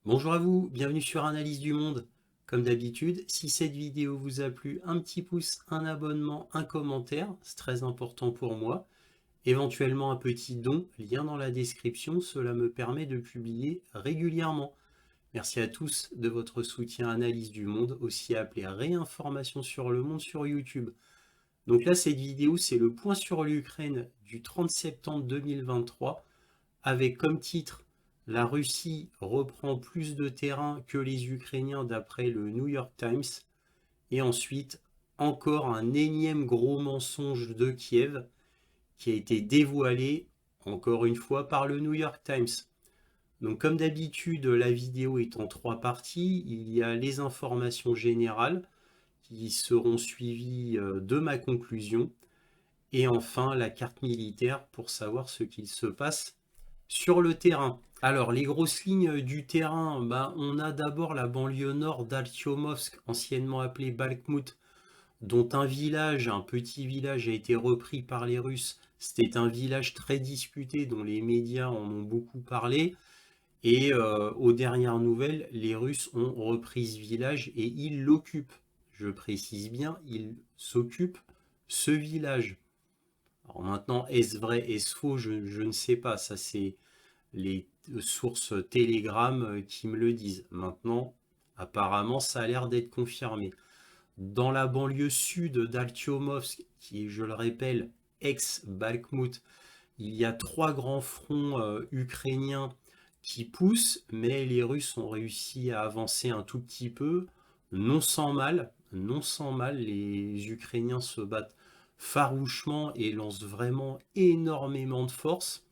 Bonjour à vous, bienvenue sur Analyse du Monde. Comme d'habitude, si cette vidéo vous a plu, un petit pouce, un abonnement, un commentaire, c'est très important pour moi. Éventuellement un petit don, lien dans la description, cela me permet de publier régulièrement. Merci à tous de votre soutien à Analyse du Monde, aussi appelé Réinformation sur le monde sur YouTube. Donc là, cette vidéo, c'est le point sur l'Ukraine du 30 septembre 2023 avec comme titre La Russie reprend plus de terrain que les Ukrainiens d'après le New York Times. Et ensuite, encore un énième gros mensonge de Kiev qui a été dévoilé, encore une fois, par le New York Times. Donc comme d'habitude, la vidéo est en trois parties. Il y a les informations générales qui seront suivies de ma conclusion. Et enfin, la carte militaire pour savoir ce qu'il se passe sur le terrain. Alors, les grosses lignes du terrain, on a d'abord la banlieue nord d'Artyomovsk, anciennement appelée Bakhmut, dont un petit village, a été repris par les Russes. C'était un village très disputé, dont les médias en ont beaucoup parlé. Et aux dernières nouvelles, les Russes ont repris ce village et ils l'occupent. Je précise bien, ils s'occupent ce village. Alors maintenant, est-ce vrai, est-ce faux, je ne sais pas. Ça, c'est les sources Telegram qui me le disent. Maintenant, apparemment, ça a l'air d'être confirmé. Dans la banlieue sud d'Altyomovsk, qui est, je le rappelle, ex-Bakhmut, il y a trois grands fronts ukrainiens qui poussent, mais les Russes ont réussi à avancer un tout petit peu, non sans mal. Non sans mal, les Ukrainiens se battent farouchement et lancent vraiment énormément de force.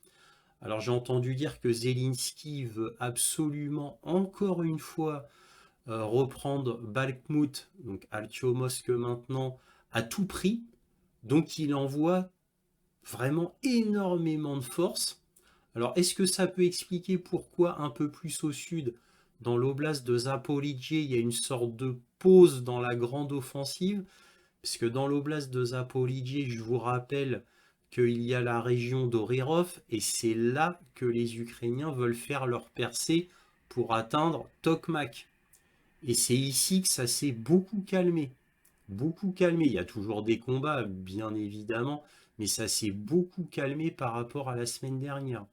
Alors j'ai entendu dire que Zelensky veut absolument encore une fois reprendre Bakhmut, donc Artyomovsk maintenant, à tout prix. Donc il envoie vraiment énormément de force. Alors est-ce que ça peut expliquer pourquoi un peu plus au sud, dans l'oblast de Zaporijie, il y a une sorte de pause dans la grande offensive? Parce que dans l'oblast de Zaporijie, je vous rappelle qu'il y a la région d'Orirov, et c'est là que les Ukrainiens veulent faire leur percée pour atteindre Tokmak. Et c'est ici que ça s'est beaucoup calmé. Beaucoup calmé. Il y a toujours des combats, bien évidemment, mais ça s'est beaucoup calmé par rapport à la semaine dernière.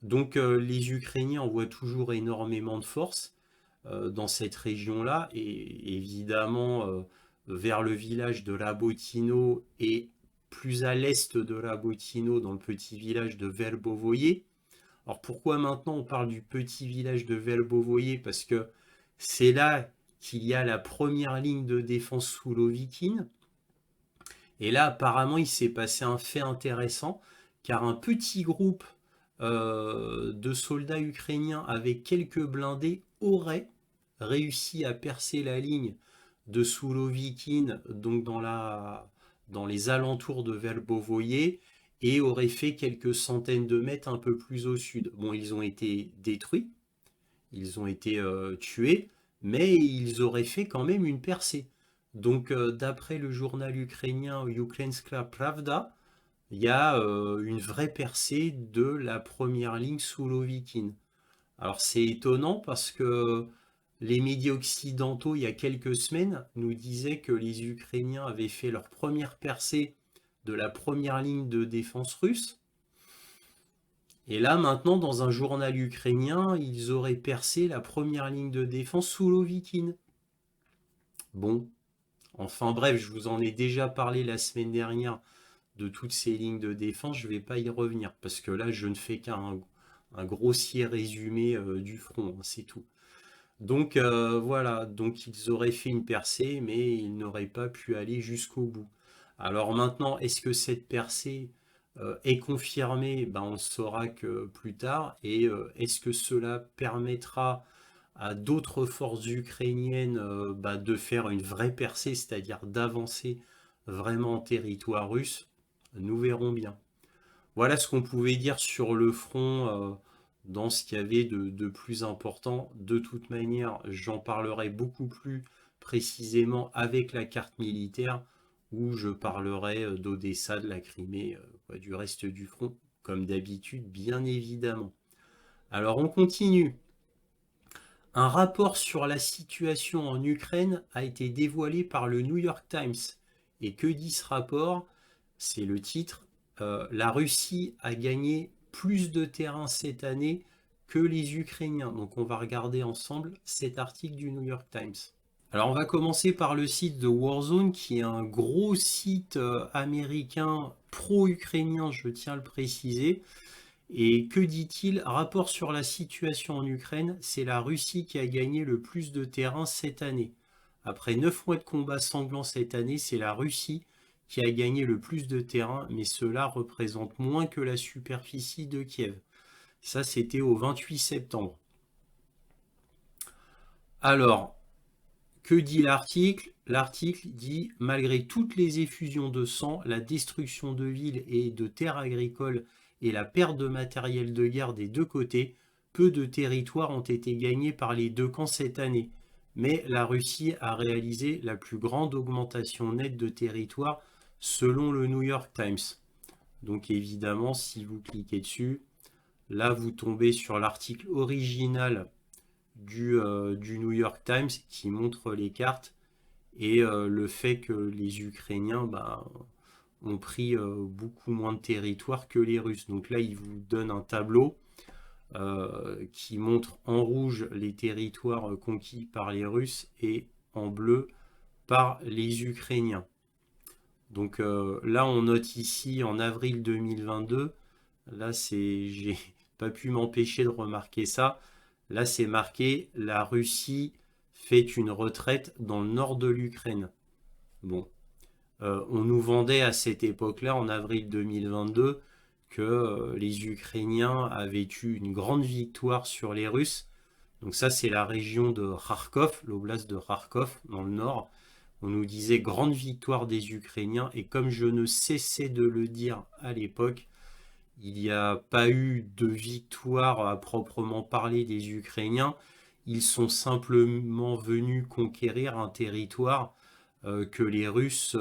Donc les Ukrainiens envoient toujours énormément de force dans cette région-là, et évidemment vers le village de Labotino et plus à l'est de Labotino, dans le petit village de Verbovoye. Alors pourquoi maintenant on parle du petit village de Verbovoye? Parce que c'est là qu'il y a la première ligne de défense sous Lovikine. Et là apparemment il s'est passé un fait intéressant, car un petit groupe de soldats ukrainiens avec quelques blindés aurait réussi à percer la ligne de Soulovikine, donc dans les alentours de Verbovoye, et aurait fait quelques centaines de mètres un peu plus au sud. Bon, ils ont été détruits, ils ont été tués, mais ils auraient fait quand même une percée. Donc, d'après le journal ukrainien Ukrainska Pravda, il y a une vraie percée de la première ligne sous Lovikine. Alors c'est étonnant parce que les médias occidentaux, il y a quelques semaines, nous disaient que les Ukrainiens avaient fait leur première percée de la première ligne de défense russe. Et là, maintenant, dans un journal ukrainien, ils auraient percé la première ligne de défense sous Lovikine. Bon, enfin bref, je vous en ai déjà parlé la semaine dernière de toutes ces lignes de défense, je ne vais pas y revenir, parce que là, je ne fais qu'un grossier résumé du front, hein, c'est tout. Donc voilà, donc ils auraient fait une percée, mais ils n'auraient pas pu aller jusqu'au bout. Alors maintenant, est-ce que cette percée est confirmée? On ne saura que plus tard. Et est-ce que cela permettra à d'autres forces ukrainiennes de faire une vraie percée, c'est-à-dire d'avancer vraiment en territoire russe? Nous verrons bien. Voilà ce qu'on pouvait dire sur le front dans ce qu'il y avait de plus important. De toute manière, j'en parlerai beaucoup plus précisément avec la carte militaire, où je parlerai d'Odessa, de la Crimée, du reste du front, comme d'habitude, bien évidemment. Alors on continue. Un rapport sur la situation en Ukraine a été dévoilé par le New York Times. Et que dit ce rapport? C'est le titre. La Russie a gagné plus de terrain cette année que les Ukrainiens. Donc on va regarder ensemble cet article du New York Times. Alors on va commencer par le site de Warzone, qui est un gros site américain pro-ukrainien, je tiens à le préciser. Et que dit-il? Rapport sur la situation en Ukraine, c'est la Russie qui a gagné le plus de terrain cette année. Après 9 mois de combats sanglants cette année, c'est la Russie qui a gagné le plus de terrain, mais cela représente moins que la superficie de Kiev. Ça, c'était au 28 septembre. Alors, que dit l'article? L'article dit: malgré toutes les effusions de sang, la destruction de villes et de terres agricoles et la perte de matériel de guerre des deux côtés, peu de territoires ont été gagnés par les deux camps cette année. Mais la Russie a réalisé la plus grande augmentation nette de territoire selon le New York Times. Donc évidemment, si vous cliquez dessus, là vous tombez sur l'article original du New York Times qui montre les cartes et le fait que les Ukrainiens ont pris beaucoup moins de territoire que les Russes. Donc là, il vous donne un tableau qui montre en rouge les territoires conquis par les Russes et en bleu par les Ukrainiens. Donc là, on note ici en avril 2022, là j'ai pas pu m'empêcher de remarquer ça. Là, c'est marqué: la Russie fait une retraite dans le nord de l'Ukraine. Bon, on nous vendait à cette époque-là, en avril 2022, que les Ukrainiens avaient eu une grande victoire sur les Russes. Donc ça, c'est la région de Kharkov, l'oblast de Kharkov, dans le nord. On nous disait grande victoire des Ukrainiens, et comme je ne cessais de le dire à l'époque, il n'y a pas eu de victoire à proprement parler des Ukrainiens. Ils sont simplement venus conquérir un territoire que les Russes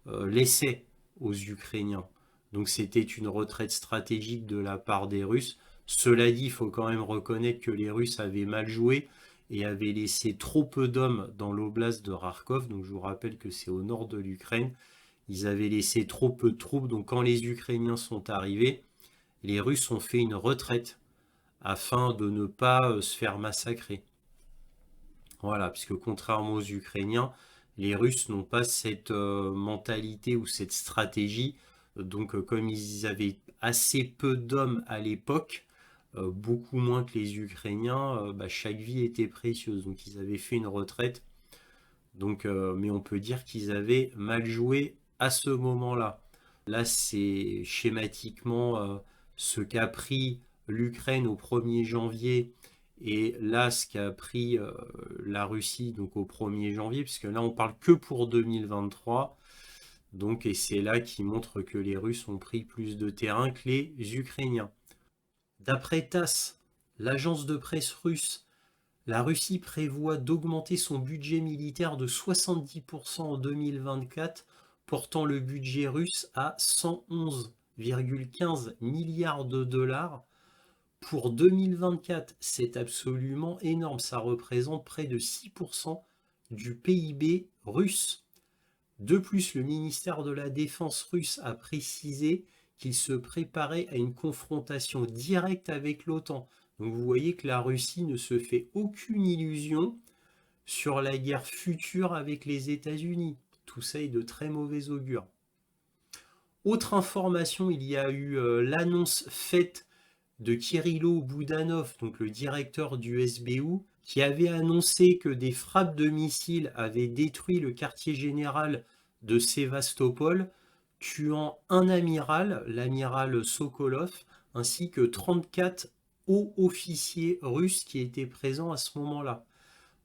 laissaient aux Ukrainiens. Donc c'était une retraite stratégique de la part des Russes. Cela dit, il faut quand même reconnaître que les Russes avaient mal joué et avaient laissé trop peu d'hommes dans l'oblast de Kharkov. Donc je vous rappelle que c'est au nord de l'Ukraine. Ils avaient laissé trop peu de troupes. Donc quand les Ukrainiens sont arrivés, les Russes ont fait une retraite afin de ne pas se faire massacrer. Voilà, puisque contrairement aux Ukrainiens, les Russes n'ont pas cette mentalité ou cette stratégie. Donc comme ils avaient assez peu d'hommes à l'époque, beaucoup moins que les Ukrainiens, chaque vie était précieuse. Donc ils avaient fait une retraite. Donc, mais on peut dire qu'ils avaient mal joué à ce moment-là. Là, c'est schématiquement ce qu'a pris l'Ukraine au 1er janvier et là, ce qu'a pris la Russie donc au 1er janvier, puisque là, on parle que pour 2023. Donc, et c'est là qui montre que les Russes ont pris plus de terrain que les Ukrainiens. D'après TASS, l'agence de presse russe, la Russie prévoit d'augmenter son budget militaire de 70% en 2024, portant le budget russe à 111,15 milliards de dollars. Pour 2024, c'est absolument énorme, ça représente près de 6% du PIB russe. De plus, le ministère de la Défense russe a précisé qu'il se préparait à une confrontation directe avec l'OTAN. Donc vous voyez que la Russie ne se fait aucune illusion sur la guerre future avec les États-Unis. Tout ça est de très mauvais augure. Autre information, il y a eu l'annonce faite de Kirilo Boudanov, donc le directeur du SBU, qui avait annoncé que des frappes de missiles avaient détruit le quartier général de Sévastopol, tuant un amiral, l'amiral Sokolov, ainsi que 34 hauts officiers russes qui étaient présents à ce moment-là.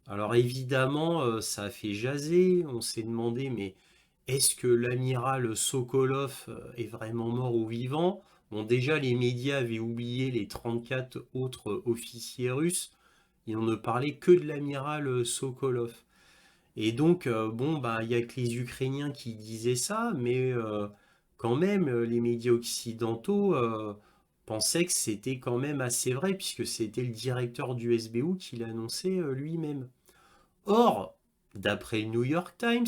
Alors évidemment, ça a fait jaser, on s'est demandé, mais est-ce que l'amiral Sokolov est vraiment mort ou vivant? Bon, déjà, les médias avaient oublié les 34 autres officiers russes, et on ne parlait que de l'amiral Sokolov. Et donc, il y a que les Ukrainiens qui disaient ça, mais quand même, les médias occidentaux pensait que c'était quand même assez vrai, puisque c'était le directeur du SBU qui l'annonçait lui-même. Or, d'après le New York Times,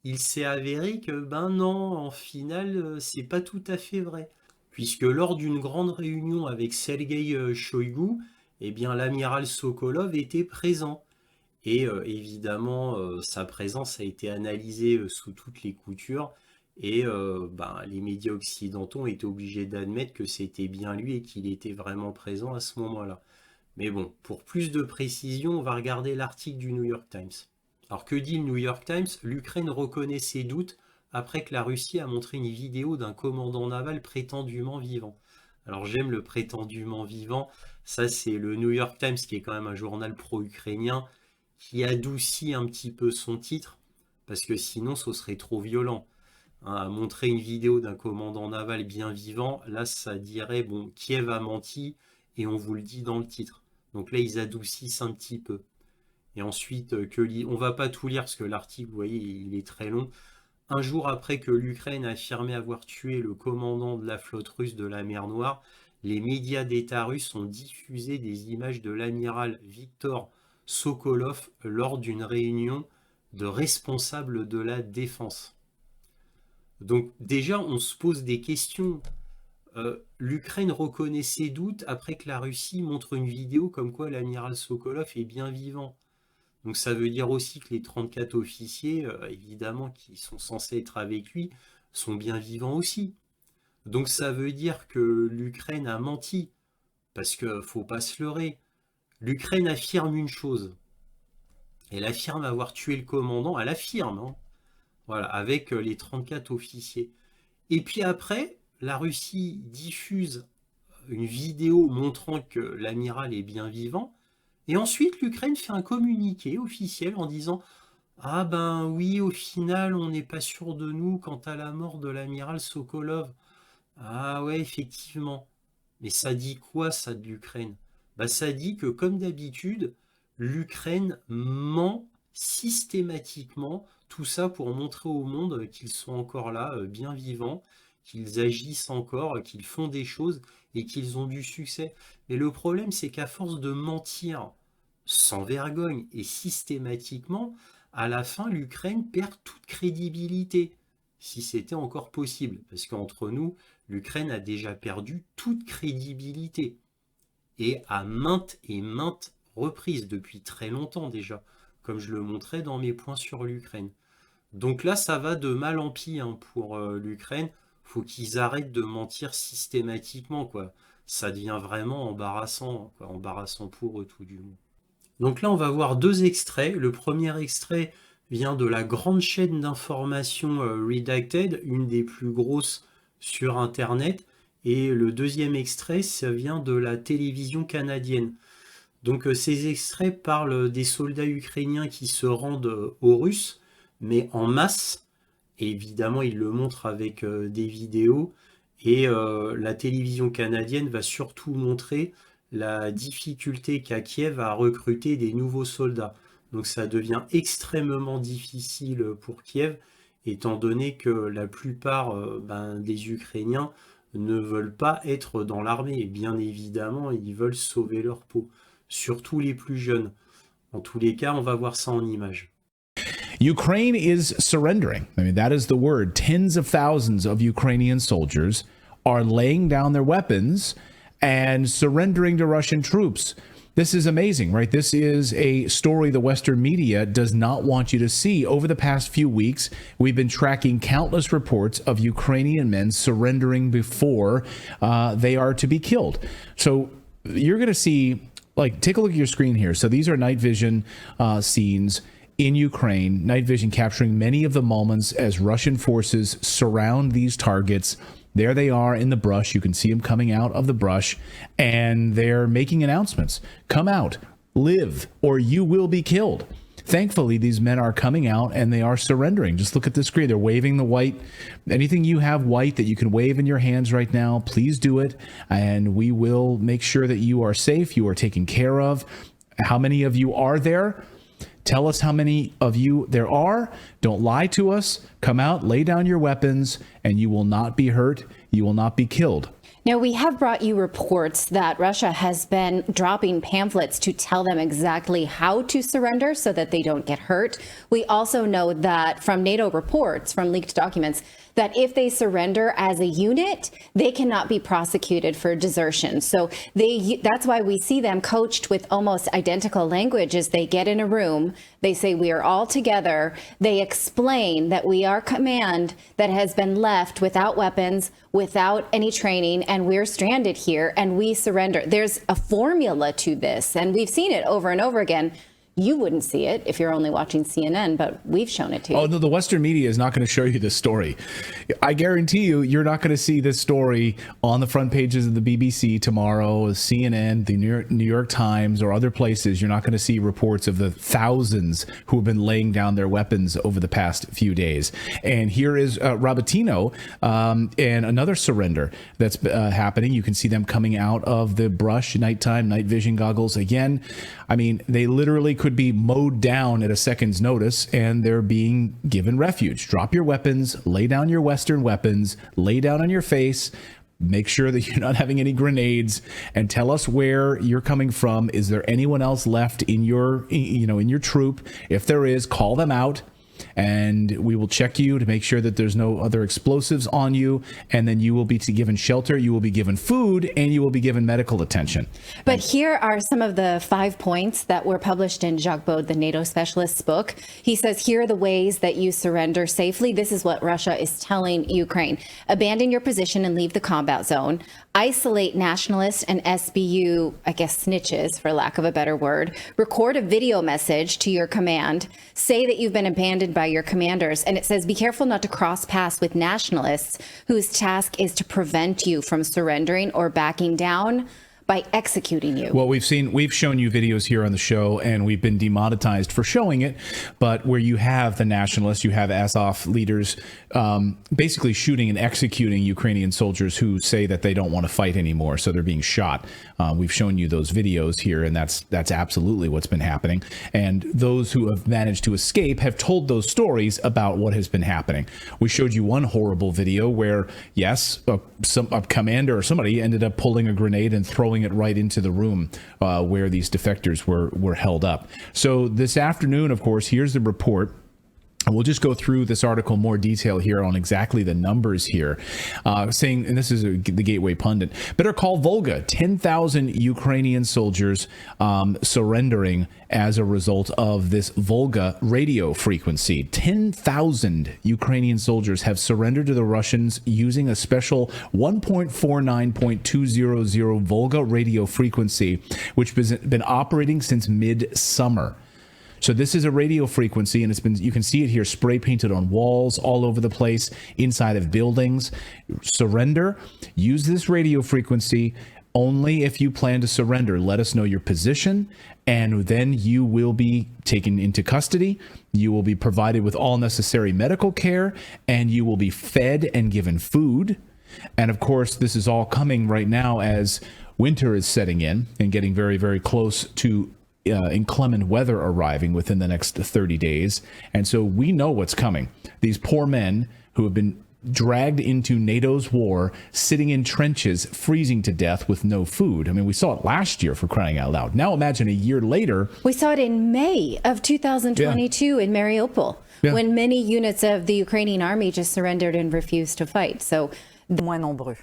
il s'est avéré que, ben non, en finale, c'est pas tout à fait vrai. Puisque lors d'une grande réunion avec Sergei Shoigu, eh bien, l'amiral Sokolov était présent. Et évidemment, sa présence a été analysée sous toutes les coutures. Et ben, les médias occidentaux ont été obligés d'admettre que c'était bien lui et qu'il était vraiment présent à ce moment-là. Mais bon, pour plus de précision, on va regarder l'article du New York Times. Alors que dit le New York Times? L'Ukraine reconnaît ses doutes après que la Russie a montré une vidéo d'un commandant naval prétendument vivant. Alors j'aime le prétendument vivant, ça c'est le New York Times qui est quand même un journal pro-ukrainien qui adoucit un petit peu son titre, parce que sinon ce serait trop violent. Hein, à montrer une vidéo d'un commandant naval bien vivant, là ça dirait, bon, Kiev a menti, et on vous le dit dans le titre. Donc là ils adoucissent un petit peu. Et ensuite, on va pas tout lire parce que l'article, vous voyez, il est très long. Un jour après que l'Ukraine a affirmé avoir tué le commandant de la flotte russe de la mer Noire, les médias d'État russes ont diffusé des images de l'amiral Viktor Sokolov lors d'une réunion de responsables de la défense. Donc déjà, on se pose des questions. L'Ukraine reconnaît ses doutes après que la Russie montre une vidéo comme quoi l'amiral Sokolov est bien vivant. Donc ça veut dire aussi que les 34 officiers, évidemment, qui sont censés être avec lui, sont bien vivants aussi. Donc ça veut dire que l'Ukraine a menti, parce qu'il ne faut pas se leurrer. L'Ukraine affirme une chose. Elle affirme avoir tué le commandant, elle affirme, hein, voilà, avec les 34 officiers. Et puis après, la Russie diffuse une vidéo montrant que l'amiral est bien vivant, et ensuite l'Ukraine fait un communiqué officiel en disant « Ah ben oui, au final, on n'est pas sûr de nous quant à la mort de l'amiral Sokolov. » Ah ouais, effectivement. Mais ça dit quoi, ça, de l'Ukraine? Bah, ça dit que, comme d'habitude, l'Ukraine ment systématiquement, tout ça pour montrer au monde qu'ils sont encore là, bien vivants, qu'ils agissent encore, qu'ils font des choses et qu'ils ont du succès. Mais le problème, c'est qu'à force de mentir sans vergogne et systématiquement, à la fin, l'Ukraine perd toute crédibilité, si c'était encore possible. Parce qu'entre nous, l'Ukraine a déjà perdu toute crédibilité. Et à maintes et maintes reprises, depuis très longtemps déjà, comme je le montrais dans mes points sur l'Ukraine. Donc là, ça va de mal en pis hein, pour l'Ukraine. Faut qu'ils arrêtent de mentir systématiquement, quoi. Ça devient vraiment embarrassant, quoi. Embarrassant pour eux, tout du moins. Donc là, on va voir deux extraits. Le premier extrait vient de la grande chaîne d'information Redacted, une des plus grosses sur Internet. Et le deuxième extrait, ça vient de la télévision canadienne. Donc ces extraits parlent des soldats ukrainiens qui se rendent aux Russes, mais en masse. Et évidemment, ils le montrent avec des vidéos. Et la télévision canadienne va surtout montrer la difficulté qu'a Kiev à recruter des nouveaux soldats. Donc ça devient extrêmement difficile pour Kiev, étant donné que la plupart des Ukrainiens ne veulent pas être dans l'armée. Et bien évidemment, ils veulent sauver leur peau, surtout les plus jeunes. En tous les cas, on va voir ça en images. Ukraine is surrendering. I mean, that is the word. Tens of thousands of Ukrainian soldiers are laying down their weapons and surrendering to Russian troops. This is amazing, right? This is a story the Western media does not want you to see. Over the past few weeks, we've been tracking countless reports of Ukrainian men surrendering before they are to be killed. So you're going to see, like, take a look at your screen here. So these are night vision scenes in Ukraine, night vision capturing many of the moments as Russian forces surround these targets. There they are in the brush. You can see them coming out of the brush, and they're making announcements. Come out, live, or you will be killed. Thankfully, these men are coming out and they are surrendering. Just look at the screen. They're waving the white. Anything you have white that you can wave in your hands right now, please do it. And we will make sure that you are safe, you are taken care of. How many of you are there? Tell us how many of you there are. Don't lie to us. Come out, lay down your weapons, and you will not be hurt. You will not be killed. Now, we have brought you reports that Russia has been dropping pamphlets to tell them exactly how to surrender so that they don't get hurt. We also know that from NATO reports, from leaked documents, that if they surrender as a unit, they cannot be prosecuted for desertion. So that's why we see them coached with almost identical language as they get in a room. They say, we are all together. They explain that we are command that has been left without weapons, without any training, and we're stranded here and we surrender. There's a formula to this, and we've seen it over and over again. You wouldn't see it if you're only watching CNN, but we've shown it to you. Oh, no, the Western media is not going to show you this story. I guarantee you're not going to see this story on the front pages of the BBC tomorrow, CNN, the New York Times, or other places. You're not going to see reports of the thousands who have been laying down their weapons over the past few days. And here is Robotyno and another surrender that's happening. You can see them coming out of the brush, nighttime, night vision goggles. Again, I mean, they literally could be mowed down at a second's notice, and they're being given refuge. Drop your weapons, lay down your Western weapons, lay down on your face, make sure that you're not having any grenades, and tell us where you're coming from. Is there anyone else left in your, in your troop? If there is, call them out, and we will check you to make sure that there's no other explosives on you, and then you will be given shelter, you will be given food, and you will be given medical attention. But here are some of the 5 points that were published in Jacques Baud, the NATO specialist's book. He says, here are the ways that you surrender safely. This is what Russia is telling Ukraine. Abandon your position and leave the combat zone. Isolate nationalists and SBU, I guess, snitches, for lack of a better word. Record a video message to your command. Say that you've been abandoned by your commanders. And it says, be careful not to cross paths with nationalists whose task is to prevent you from surrendering or backing down by executing you. Well, we've shown you videos here on the show, and we've been demonetized for showing it. But where you have the nationalists, you have Azov leaders basically shooting and executing Ukrainian soldiers who say that they don't want to fight anymore, so they're being shot. We've shown you those videos here, and that's absolutely what's been happening. And those who have managed to escape have told those stories about what has been happening. We showed you one horrible video where, yes, a commander or somebody ended up pulling a grenade and throwing it right into the room where these defectors were held up. So this afternoon, of course, here's the report. We'll just go through this article in more detail here on exactly the numbers here, saying, and this is the Gateway Pundit, Better Call Volga, 10,000 Ukrainian soldiers surrendering as a result of this Volga radio frequency. 10,000 Ukrainian soldiers have surrendered to the Russians using a special 1.49.200 Volga radio frequency, which has been operating since mid-summer. So this is a radio frequency, and you can see it here spray painted on walls all over the place, inside of buildings. Surrender. Use this radio frequency only if you plan to surrender. Let us know your position, and then you will be taken into custody. You will be provided with all necessary medical care, and you will be fed and given food. And of course, this is all coming right now as winter is setting in and getting very, very close to inclement weather arriving within the next 30 days. And so we know what's coming. These poor men who have been dragged into NATO's war, sitting in trenches, freezing to death with no food. I mean, we saw it last year, for crying out loud. Now imagine a year later. We saw it in May of 2022 in Mariupol, when many units of the Ukrainian army just surrendered and refused to fight. So, moins nombreux.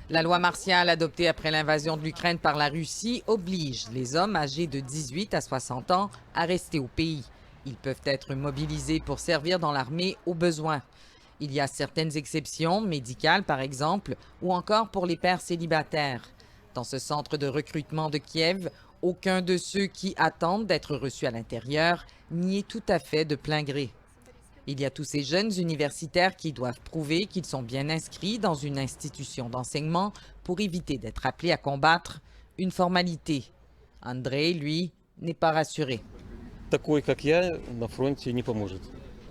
La loi martiale adoptée après l'invasion de l'Ukraine par la Russie oblige les hommes âgés de 18 à 60 ans à rester au pays. Ils peuvent être mobilisés pour servir dans l'armée au besoin. Il y a certaines exceptions, médicales par exemple, ou encore pour les pères célibataires. Dans ce centre de recrutement de Kiev, aucun de ceux qui attendent d'être reçus à l'intérieur n'y est tout à fait de plein gré. Il y a tous ces jeunes universitaires qui doivent prouver qu'ils sont bien inscrits dans une institution d'enseignement pour éviter d'être appelés à combattre, une formalité. Andrei, lui, n'est pas rassuré.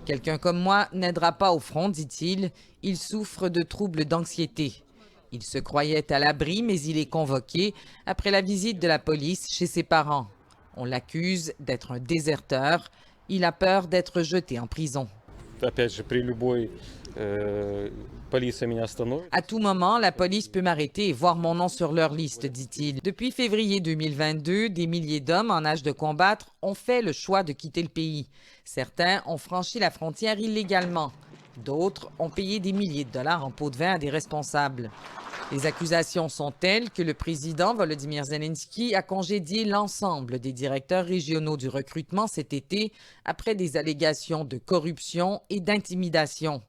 Quelqu'un comme moi n'aidera pas au front, dit-il. Il souffre de troubles d'anxiété. Il se croyait à l'abri, mais il est convoqué après la visite de la police chez ses parents. On l'accuse d'être un déserteur. Il a peur d'être jeté en prison. опять же, при любой полиция меня остановит. À tout moment, la police peut m'arrêter et voir mon nom sur leur liste, dit-il. Depuis février 2022, des milliers d'hommes en âge de combattre ont fait le choix de quitter le pays. Certains ont franchi la frontière illégalement. D'autres ont payé des milliers de dollars en pots de vin à des responsables. Les accusations sont telles que le président Volodymyr Zelensky a congédié l'ensemble des directeurs régionaux du recrutement cet été après des allégations de corruption et d'intimidation.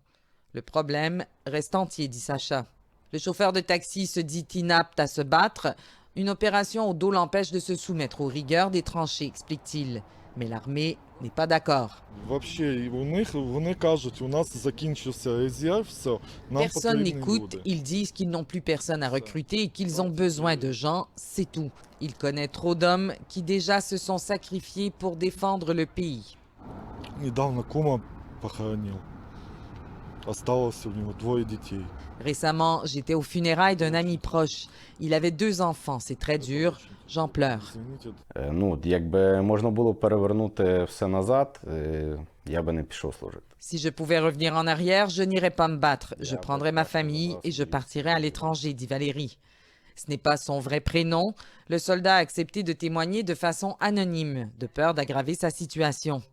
Le problème reste entier, dit Sacha. Le chauffeur de taxi se dit inapte à se battre. Une opération au dos l'empêche de se soumettre aux rigueurs des tranchées, explique-t-il. Mais l'armée n'est pas d'accord. Personne n'écoute, ils disent qu'ils n'ont plus personne à recruter et qu'ils ont besoin de gens, c'est tout. Il connaît trop d'hommes qui déjà se sont sacrifiés pour défendre le pays. Récemment, j'étais aux funérailles d'un ami proche. Il avait 2 enfants, c'est très dur, j'en pleure. Якби можна було перевернути все назад, я би не пішов служити. Si je pouvais revenir en arrière, je n'irais pas me battre. Je prendrais ma famille et je partirais à l'étranger, dit Valérie. Ce n'est pas son vrai prénom. Le soldat a accepté de témoigner de façon anonyme, de peur d'aggraver sa situation.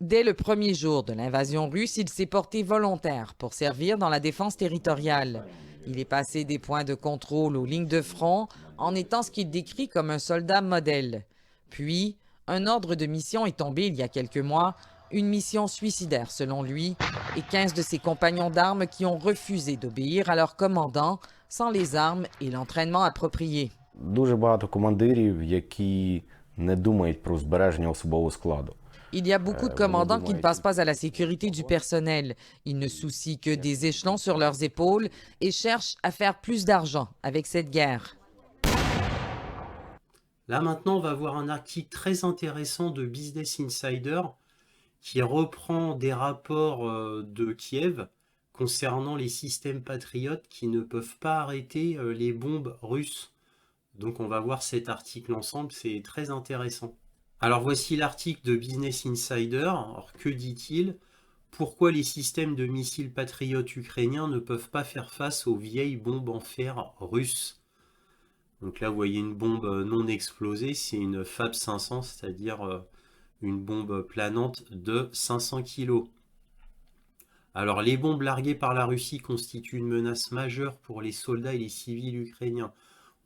Dès le premier jour de l'invasion russe, il s'est porté volontaire pour servir dans la défense territoriale. Il est passé des points de contrôle aux lignes de front en étant ce qu'il décrit comme un soldat modèle. Puis, un ordre de mission est tombé il y a quelques mois, une mission suicidaire selon lui, et 15 de ses compagnons d'armes qui ont refusé d'obéir à leur commandant sans les armes et l'entraînement approprié. Дуже багато командирів, які не думають про збереження особового складу. Il y a beaucoup de commandants qui ne passent pas à la sécurité du personnel. Ils ne soucient que des échelons sur leurs épaules et cherchent à faire plus d'argent avec cette guerre. Là maintenant, on va voir un article très intéressant de Business Insider qui reprend des rapports de Kiev concernant les systèmes patriotes qui ne peuvent pas arrêter les bombes russes. Donc on va voir cet article ensemble, c'est très intéressant. Alors voici l'article de Business Insider. Alors que dit-il? Pourquoi les systèmes de missiles patriotes ukrainiens ne peuvent pas faire face aux vieilles bombes en fer russes? Donc là vous voyez une bombe non explosée, c'est une FAB 500, c'est-à-dire une bombe planante de 500 kg. Alors les bombes larguées par la Russie constituent une menace majeure pour les soldats et les civils ukrainiens,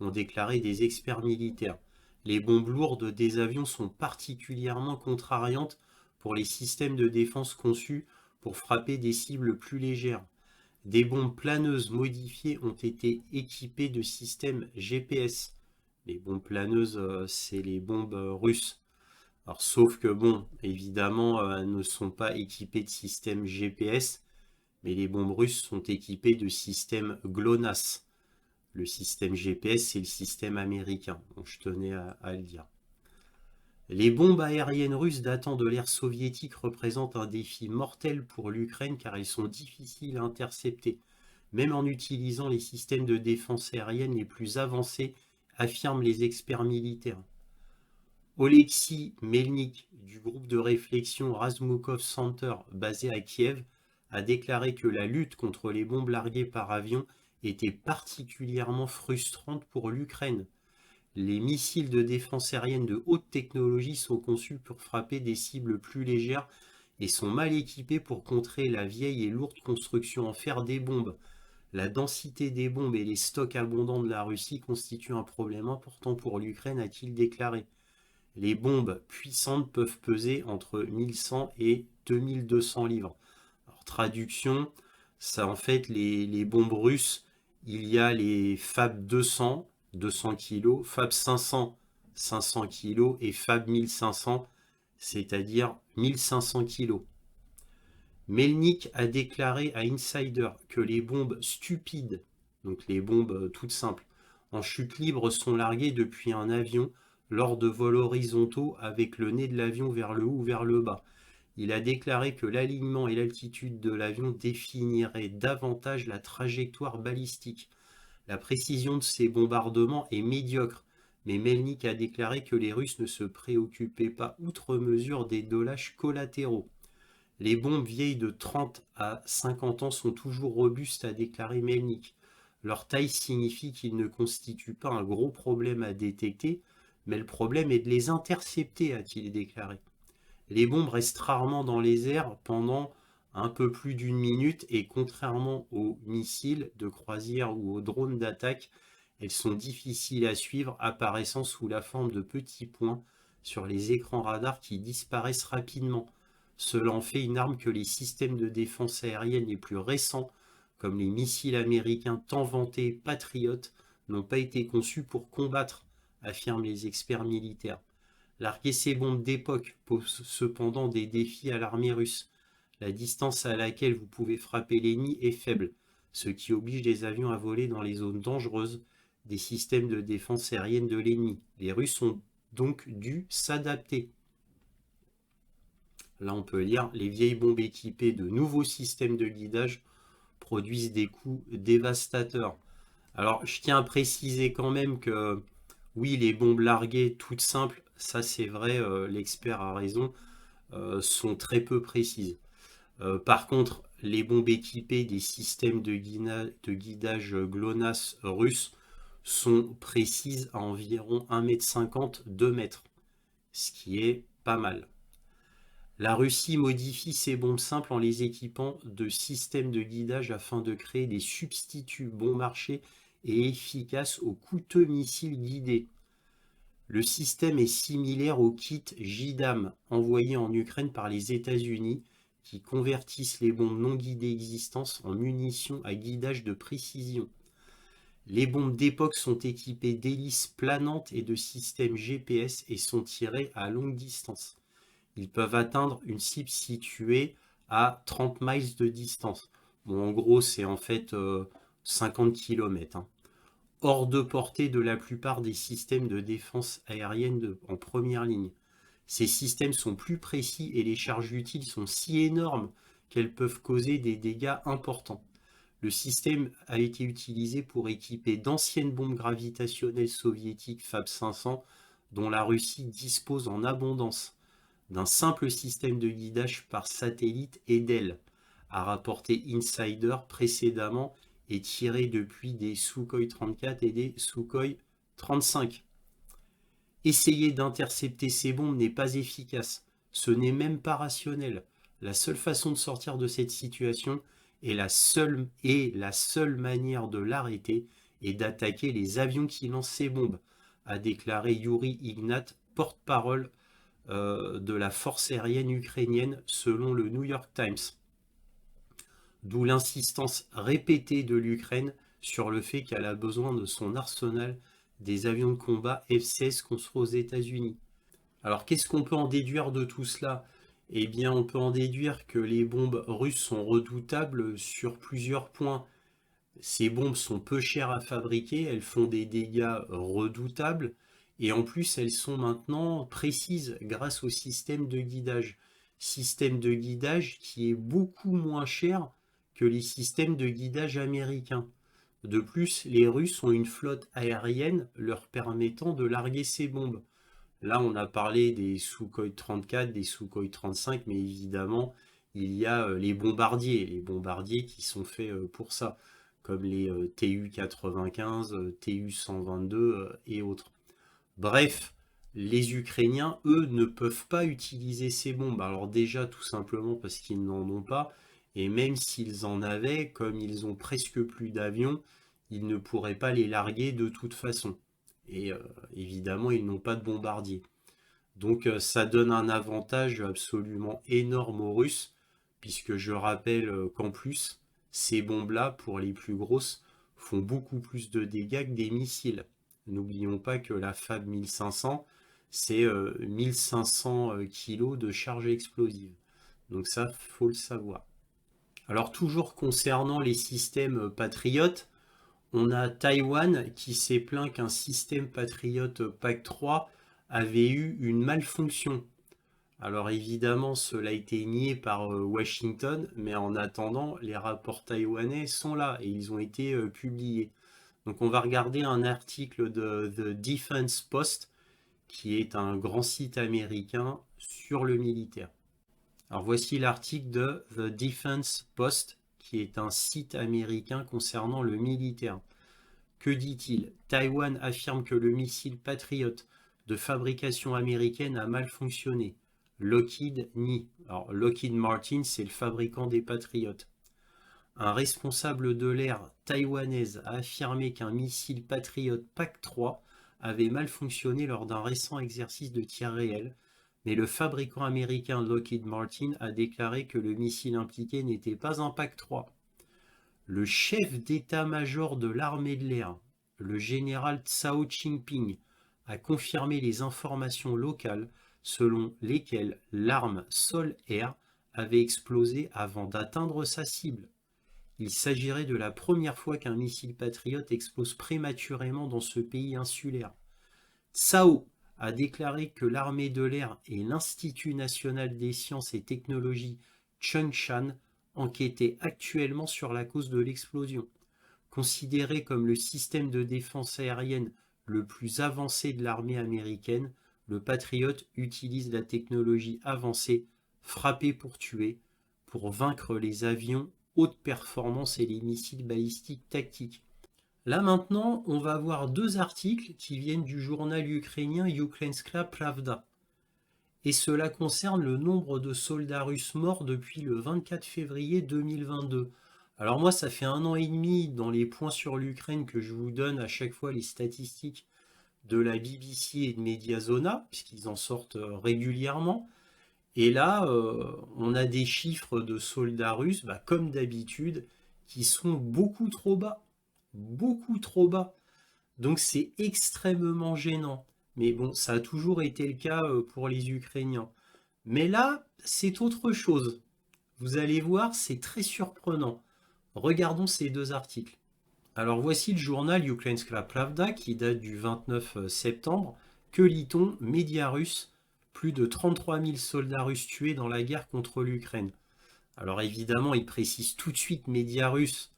ont déclaré des experts militaires. Les bombes lourdes des avions sont particulièrement contrariantes pour les systèmes de défense conçus pour frapper des cibles plus légères. Des bombes planeuses modifiées ont été équipées de systèmes GPS. Les bombes planeuses, c'est les bombes russes. Alors, sauf que bon, évidemment, elles ne sont pas équipées de systèmes GPS, mais les bombes russes sont équipées de systèmes GLONASS. Le système GPS, c'est le système américain. Donc, je tenais à le dire. Les bombes aériennes russes datant de l'ère soviétique représentent un défi mortel pour l'Ukraine car elles sont difficiles à intercepter, même en utilisant les systèmes de défense aérienne les plus avancés, affirment les experts militaires. Oleksiy Melnik, du groupe de réflexion Razumkov Center basé à Kiev, a déclaré que la lutte contre les bombes larguées par avion était particulièrement frustrante pour l'Ukraine. Les missiles de défense aérienne de haute technologie sont conçus pour frapper des cibles plus légères et sont mal équipés pour contrer la vieille et lourde construction en fer des bombes. La densité des bombes et les stocks abondants de la Russie constituent un problème important pour l'Ukraine, a-t-il déclaré. Les bombes puissantes peuvent peser entre 1100 et 2200 livres. Alors, traduction, ça en fait les bombes russes, il y a les FAB 200, 200 kg, FAB 500, 500 kg et FAB 1500, c'est-à-dire 1500 kg. Melnik a déclaré à Insider que les bombes stupides, donc les bombes toutes simples, en chute libre sont larguées depuis un avion lors de vols horizontaux avec le nez de l'avion vers le haut ou vers le bas. Il a déclaré que l'alignement et l'altitude de l'avion définiraient davantage la trajectoire balistique. La précision de ces bombardements est médiocre, mais Melnik a déclaré que les Russes ne se préoccupaient pas outre mesure des dommages collatéraux. Les bombes vieilles de 30 à 50 ans sont toujours robustes, a déclaré Melnik. Leur taille signifie qu'ils ne constituent pas un gros problème à détecter, mais le problème est de les intercepter, a-t-il déclaré. Les bombes restent rarement dans les airs pendant un peu plus d'une minute et contrairement aux missiles de croisière ou aux drones d'attaque, elles sont difficiles à suivre, apparaissant sous la forme de petits points sur les écrans radars qui disparaissent rapidement. Cela en fait une arme que les systèmes de défense aérienne les plus récents, comme les missiles américains tant vantés Patriot, n'ont pas été conçus pour combattre, affirment les experts militaires. Larguer ces bombes d'époque pose cependant des défis à l'armée russe. La distance à laquelle vous pouvez frapper l'ennemi est faible, ce qui oblige les avions à voler dans les zones dangereuses des systèmes de défense aérienne de l'ennemi. Les Russes ont donc dû s'adapter. Là, on peut lire, les vieilles bombes équipées de nouveaux systèmes de guidage produisent des coups dévastateurs. Alors, je tiens à préciser quand même que, oui, les bombes larguées toutes simples, ça c'est vrai, l'expert a raison, sont très peu précises. Par contre, les bombes équipées des systèmes de guidage GLONASS russes sont précises à environ 1,50 m, 2 mètres, ce qui est pas mal. La Russie modifie ses bombes simples en les équipant de systèmes de guidage afin de créer des substituts bon marché et efficaces aux coûteux missiles guidés. Le système est similaire au kit JDAM envoyé en Ukraine par les États-Unis qui convertissent les bombes non guidées existantes en munitions à guidage de précision. Les bombes d'époque sont équipées d'hélices planantes et de systèmes GPS et sont tirées à longue distance. Ils peuvent atteindre une cible située à 30 miles de distance. Bon, en gros, c'est en fait 50 km. Hors de portée de la plupart des systèmes de défense aérienne en première ligne. Ces systèmes sont plus précis et les charges utiles sont si énormes qu'elles peuvent causer des dégâts importants. Le système a été utilisé pour équiper d'anciennes bombes gravitationnelles soviétiques Fab 500 dont la Russie dispose en abondance, d'un simple système de guidage par satellite et d'ailes, a rapporté Insider précédemment et tiré depuis des Sukhoi 34 et des Sukhoi 35. Essayer d'intercepter ces bombes n'est pas efficace, ce n'est même pas rationnel. La seule façon de sortir de cette situation et la seule manière de l'arrêter est d'attaquer les avions qui lancent ces bombes, a déclaré Yuri Ignat, porte-parole de la force aérienne ukrainienne selon le New York Times. D'où l'insistance répétée de l'Ukraine sur le fait qu'elle a besoin de son arsenal des avions de combat F-16 construits aux États-Unis. Alors qu'est-ce qu'on peut en déduire de tout cela? Eh bien, on peut en déduire que les bombes russes sont redoutables sur plusieurs points. Ces bombes sont peu chères à fabriquer, elles font des dégâts redoutables, et en plus elles sont maintenant précises grâce au système de guidage. Système de guidage qui est beaucoup moins cher que les systèmes de guidage américains. De plus, les Russes ont une flotte aérienne leur permettant de larguer ces bombes. Là, on a parlé des Sukhoi 34, des Sukhoi 35, mais évidemment, il y a les bombardiers qui sont faits pour ça, comme les Tu-95, Tu-122 et autres. Bref, les Ukrainiens, eux, ne peuvent pas utiliser ces bombes. Alors déjà, tout simplement parce qu'ils n'en ont pas, et même s'ils en avaient, comme ils ont presque plus d'avions, ils ne pourraient pas les larguer de toute façon. Et évidemment, ils n'ont pas de bombardiers. Donc ça donne un avantage absolument énorme aux Russes, puisque je rappelle qu'en plus, ces bombes-là, pour les plus grosses, font beaucoup plus de dégâts que des missiles. N'oublions pas que la Fab 1500, c'est 1500 kg de charge explosive. Donc ça, faut le savoir. Alors toujours concernant les systèmes patriotes, on a Taïwan qui s'est plaint qu'un système Patriot PAC-3 avait eu une malfonction. Alors évidemment, cela a été nié par Washington, mais en attendant, les rapports taïwanais sont là et ils ont été publiés. Donc on va regarder un article de The Defense Post, qui est un grand site américain sur le militaire. Alors voici l'article de The Defense Post, qui est un site américain concernant le militaire. Que dit-il? Taïwan affirme que le missile Patriot de fabrication américaine a mal fonctionné. Lockheed nie. Alors Lockheed Martin, c'est le fabricant des Patriotes. Un responsable de l'ère taïwanaise a affirmé qu'un missile Patriot PAC-3 avait mal fonctionné lors d'un récent exercice de tir réel, mais le fabricant américain Lockheed Martin a déclaré que le missile impliqué n'était pas un PAC-3. Le chef d'état-major de l'armée de l'air, le général Cao Jinping, a confirmé les informations locales selon lesquelles l'arme sol-air avait explosé avant d'atteindre sa cible. Il s'agirait de la première fois qu'un missile patriote explose prématurément dans ce pays insulaire. Cao a déclaré que l'armée de l'air et l'Institut national des sciences et technologies Chung-Shan enquêtaient actuellement sur la cause de l'explosion. Considéré comme le système de défense aérienne le plus avancé de l'armée américaine, le Patriot utilise la technologie avancée frappée pour tuer, pour vaincre les avions haute performance et les missiles balistiques tactiques. Là maintenant, on va voir deux articles qui viennent du journal ukrainien Ukrainska Pravda. Et cela concerne le nombre de soldats russes morts depuis le 24 février 2022. Alors moi, ça fait 1 an et demi dans les points sur l'Ukraine que je vous donne à chaque fois les statistiques de la BBC et de Mediazona, puisqu'ils en sortent régulièrement. Et là, on a des chiffres de soldats russes, comme d'habitude, qui sont beaucoup trop bas. Beaucoup trop bas. Donc c'est extrêmement gênant. Mais bon, ça a toujours été le cas pour les Ukrainiens. Mais là, c'est autre chose. Vous allez voir, c'est très surprenant. Regardons ces deux articles. Alors voici le journal Ukrainska Pravda qui date du 29 septembre. Que lit-on? Médias russes. Plus de 33 000 soldats russes tués dans la guerre contre l'Ukraine. Alors évidemment, il précise tout de suite médias russes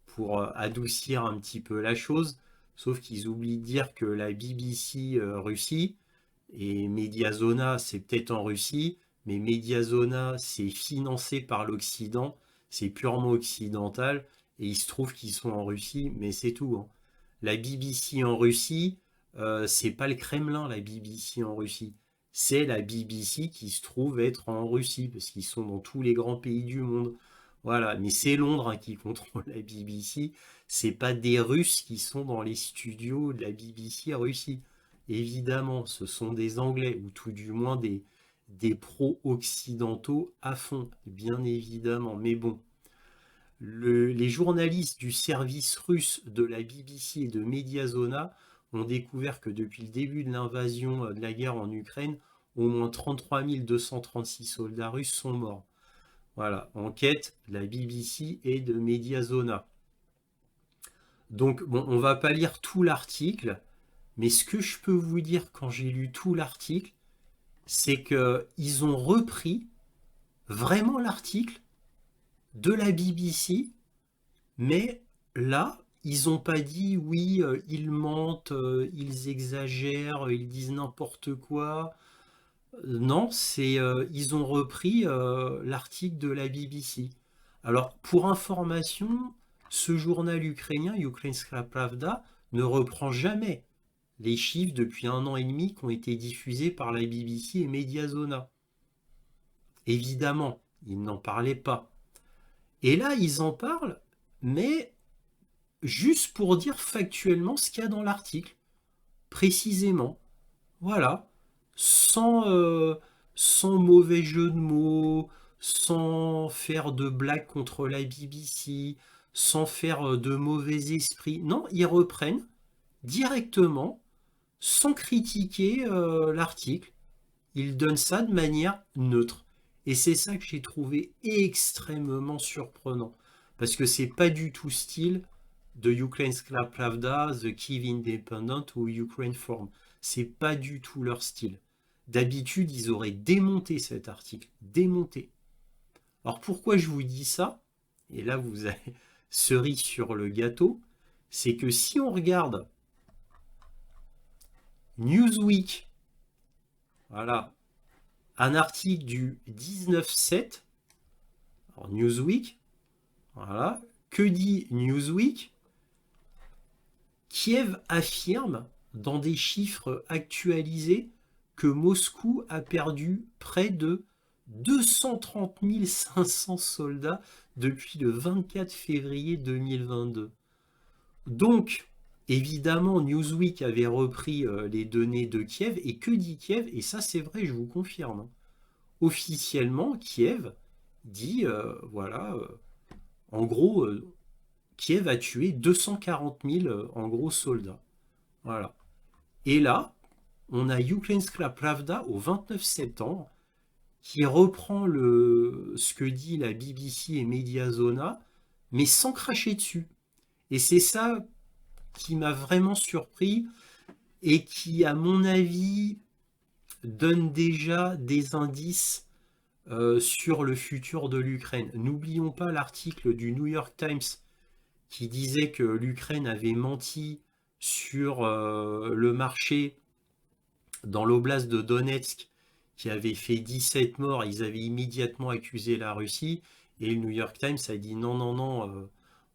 pour adoucir un petit peu la chose, sauf qu'ils oublient de dire que la BBC Russie et Mediazona, c'est peut-être en Russie, mais Mediazona, c'est financé par l'Occident, c'est purement occidental, et il se trouve qu'ils sont en Russie, mais c'est tout. Hein. La BBC en Russie, c'est pas le Kremlin, la BBC en Russie. C'est la BBC qui se trouve être en Russie, parce qu'ils sont dans tous les grands pays du monde. Voilà, mais c'est Londres qui contrôle la BBC, c'est pas des Russes qui sont dans les studios de la BBC Russie. Évidemment, ce sont des Anglais, ou tout du moins des pro-occidentaux à fond, bien évidemment. Mais bon, les journalistes du service russe de la BBC et de Mediazona ont découvert que depuis le début de l'invasion de la guerre en Ukraine, au moins 33 236 soldats russes sont morts. Voilà, enquête de la BBC et de Mediazona. Donc, bon, on va pas lire tout l'article, mais ce que je peux vous dire quand j'ai lu tout l'article, c'est qu'ils ont repris vraiment l'article de la BBC, mais là, ils n'ont pas dit oui, ils mentent, ils exagèrent, ils disent n'importe quoi. Non, ils ont repris l'article de la BBC. Alors, pour information, ce journal ukrainien, Ukrainska Pravda, ne reprend jamais les chiffres depuis 1 an et demi qui ont été diffusés par la BBC et Mediazona. Évidemment, ils n'en parlaient pas. Et là, ils en parlent, mais juste pour dire factuellement ce qu'il y a dans l'article, précisément. Voilà, sans mauvais jeu de mots, sans faire de blagues contre la BBC, sans faire de mauvais esprit. Non, ils reprennent directement, sans critiquer l'article. Ils donnent ça de manière neutre. Et c'est ça que j'ai trouvé extrêmement surprenant. Parce que c'est pas du tout style de Ukrainska Pravda, The Kyiv Independent ou Ukraine Forum. C'est pas du tout leur style. D'habitude, ils auraient démonté cet article. Démonté. Alors pourquoi je vous dis ça? Et là, vous avez cerise sur le gâteau. C'est que si on regarde Newsweek, voilà, un article du 19/7, alors Newsweek, voilà. Que dit Newsweek? Kiev affirme, dans des chiffres actualisés, que Moscou a perdu près de 230 500 soldats depuis le 24 février 2022. Donc, évidemment, Newsweek avait repris les données de Kiev. Et que dit Kiev? Et ça, c'est vrai, je vous confirme, hein. Officiellement, Kiev dit, voilà, en gros, Kiev a tué 240 000, en gros, soldats. Voilà. Et là, on a Ukrainska Pravda au 29 septembre qui reprend ce que dit la BBC et Mediazona, mais sans cracher dessus. Et c'est ça qui m'a vraiment surpris et qui, à mon avis, donne déjà des indices sur le futur de l'Ukraine. N'oublions pas l'article du New York Times qui disait que l'Ukraine avait menti sur le marché dans l'oblast de Donetsk qui avait fait 17 morts. Ils avaient immédiatement accusé la Russie et le New York Times a dit non, non, non,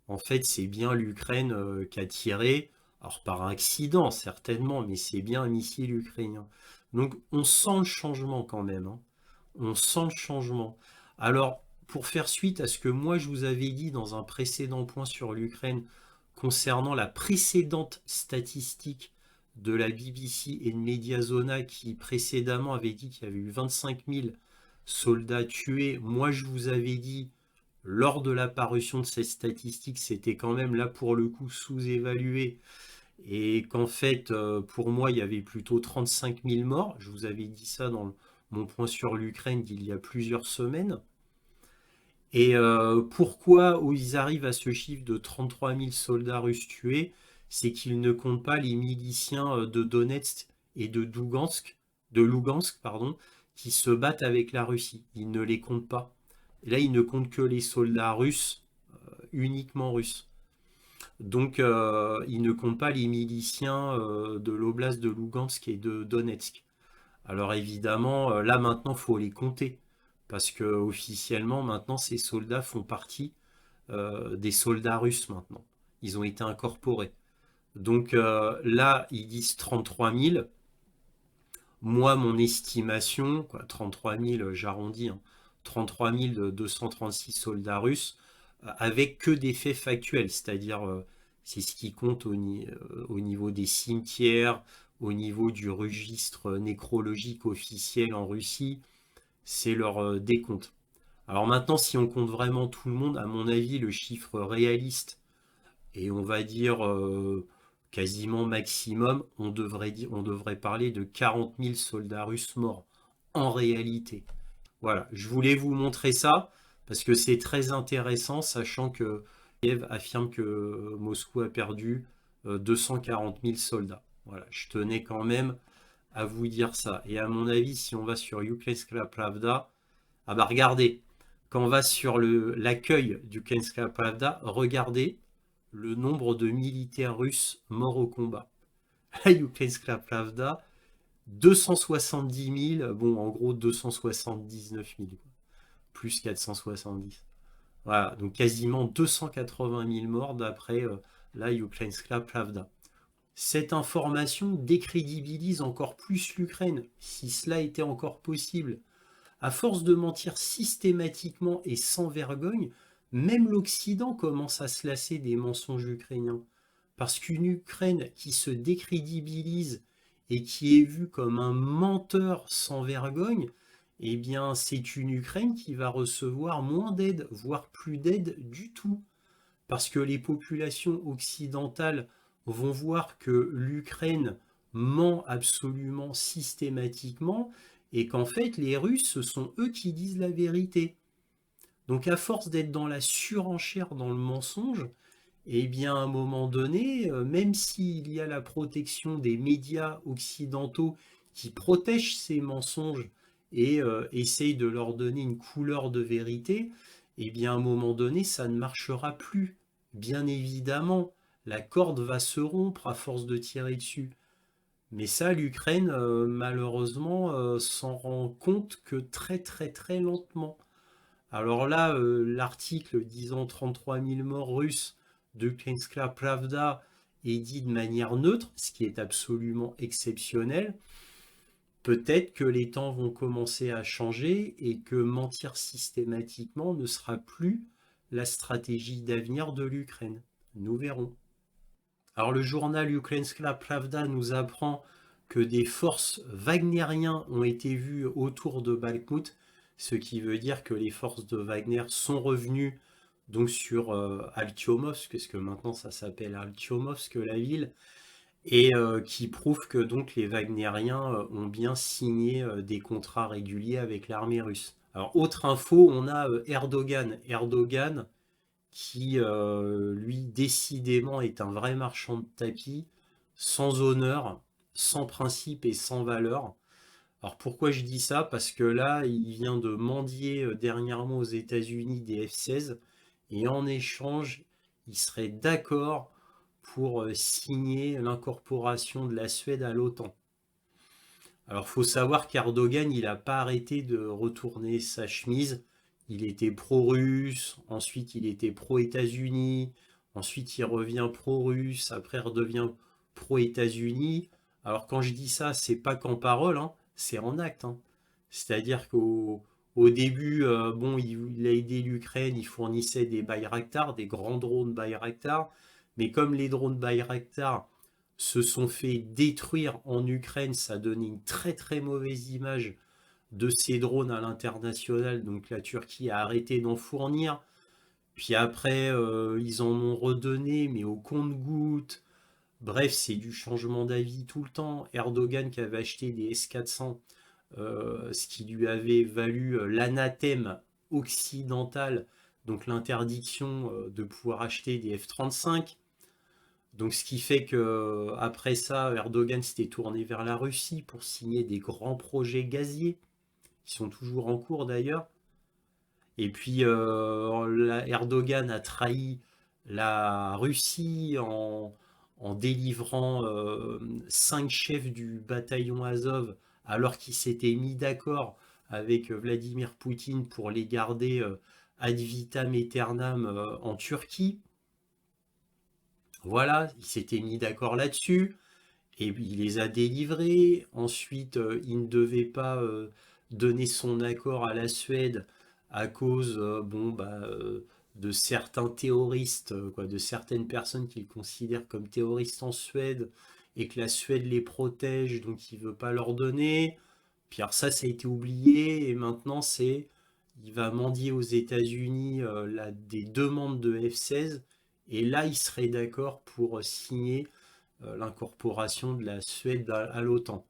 en fait c'est bien l'Ukraine qui a tiré, alors par accident certainement, mais c'est bien un missile ukrainien. Donc on sent le changement quand même, hein. On sent le changement. Alors, pour faire suite à ce que moi je vous avais dit dans un précédent point sur l'Ukraine concernant la précédente statistique de la BBC et de Mediazona qui précédemment avait dit qu'il y avait eu 25 000 soldats tués, moi je vous avais dit lors de la parution de cette statistique, c'était quand même là pour le coup sous-évalué et qu'en fait pour moi il y avait plutôt 35 000 morts. Je vous avais dit ça dans mon point sur l'Ukraine d'il y a plusieurs semaines. Et pourquoi ils arrivent à ce chiffre de 33 000 soldats russes tués? C'est qu'ils ne comptent pas les miliciens de Donetsk et de Lugansk, pardon, qui se battent avec la Russie. Ils ne les comptent pas. Et là, ils ne comptent que les soldats russes, uniquement russes. Donc, ils ne comptent pas les miliciens de l'oblast de Lugansk et de Donetsk. Alors évidemment, là maintenant, il faut les compter. Parce que officiellement, maintenant, ces soldats font partie des soldats russes maintenant. Ils ont été incorporés. Donc là, ils disent 33 000. Moi, mon estimation, quoi, 33 000, j'arrondis, hein, 33 236 soldats russes, avec que des faits factuels, c'est-à-dire c'est ce qui compte au niveau des cimetières, au niveau du registre nécrologique officiel en Russie, c'est leur décompte. Alors maintenant, si on compte vraiment tout le monde, à mon avis, le chiffre réaliste, et on va dire quasiment maximum, on devrait parler de 40 000 soldats russes morts, en réalité. Voilà, je voulais vous montrer ça, parce que c'est très intéressant, sachant que Kiev affirme que Moscou a perdu 240 000 soldats. Voilà, je tenais quand même à vous dire ça. Et à mon avis, si on va sur Ukrainska Pravda, ah bah regardez, quand on va sur l'accueil du Ukrainska Pravda, regardez le nombre de militaires russes morts au combat. La Ukrainska Pravda, 270 000, bon en gros 279 000, plus 470. Voilà, donc quasiment 280 000 morts d'après la Ukrainska Pravda. Cette information décrédibilise encore plus l'Ukraine, si cela était encore possible. À force de mentir systématiquement et sans vergogne, même l'Occident commence à se lasser des mensonges ukrainiens. Parce qu'une Ukraine qui se décrédibilise et qui est vue comme un menteur sans vergogne, eh bien c'est une Ukraine qui va recevoir moins d'aide, voire plus d'aide du tout. Parce que les populations occidentales vont voir que l'Ukraine ment absolument systématiquement et qu'en fait les Russes, ce sont eux qui disent la vérité. Donc à force d'être dans la surenchère, dans le mensonge, eh bien à un moment donné, même s'il y a la protection des médias occidentaux qui protègent ces mensonges et essayent de leur donner une couleur de vérité, eh bien à un moment donné, ça ne marchera plus. Bien évidemment, la corde va se rompre à force de tirer dessus. Mais ça, l'Ukraine, malheureusement, s'en rend compte que très très très lentement. Alors là, l'article disant 33 000 morts russes de Ukrainska Pravda est dit de manière neutre, ce qui est absolument exceptionnel. Peut-être que les temps vont commencer à changer et que mentir systématiquement ne sera plus la stratégie d'avenir de l'Ukraine. Nous verrons. Alors le journal Ukrainska Pravda nous apprend que des forces wagnériens ont été vues autour de Bakhmut, ce qui veut dire que les forces de Wagner sont revenues donc sur Artyomovsk, parce que maintenant ça s'appelle Artyomovsk la ville, et qui prouve que donc les Wagnériens ont bien signé des contrats réguliers avec l'armée russe. Alors autre info, on a Erdogan. Erdogan qui lui décidément est un vrai marchand de tapis, sans honneur, sans principe et sans valeur. Alors pourquoi je dis ça? Parce que là, il vient de mendier dernièrement aux États-Unis des F-16 et en échange, il serait d'accord pour signer l'incorporation de la Suède à l'OTAN. Alors faut savoir qu'Erdogan, il n'a pas arrêté de retourner sa chemise. Il était pro-russe, ensuite il était pro-États-Unis, ensuite il revient pro-russe, après il redevient pro-États-Unis. Alors quand je dis ça, c'est pas qu'en parole, hein, c'est en acte, hein. C'est-à-dire qu'au début, bon, il a aidé l'Ukraine, il fournissait des Bayraktar, des grands drones Bayraktar, mais comme les drones Bayraktar se sont fait détruire en Ukraine, ça a donné une très très mauvaise image de ces drones à l'international. Donc la Turquie a arrêté d'en fournir. Puis après, ils en ont redonné, mais au compte-gouttes. Bref, c'est du changement d'avis tout le temps. Erdogan qui avait acheté des S-400, ce qui lui avait valu l'anathème occidental, donc l'interdiction de pouvoir acheter des F-35. Donc ce qui fait que après ça, Erdogan s'était tourné vers la Russie pour signer des grands projets gaziers, qui sont toujours en cours d'ailleurs. Et puis Erdogan a trahi la Russie en délivrant 5 chefs du bataillon Azov alors qu'il s'était mis d'accord avec Vladimir Poutine pour les garder ad vitam aeternam en Turquie. Voilà, il s'était mis d'accord là-dessus et il les a délivrés. Ensuite, il ne devait pas donner son accord à la Suède à cause de certains terroristes, de certaines personnes qu'il considère comme terroristes en Suède et que la Suède les protège, donc il ne veut pas leur donner. Puis alors ça a été oublié et maintenant il va mendier aux États-Unis des demandes de F-16 et là il serait d'accord pour signer l'incorporation de la Suède à l'OTAN.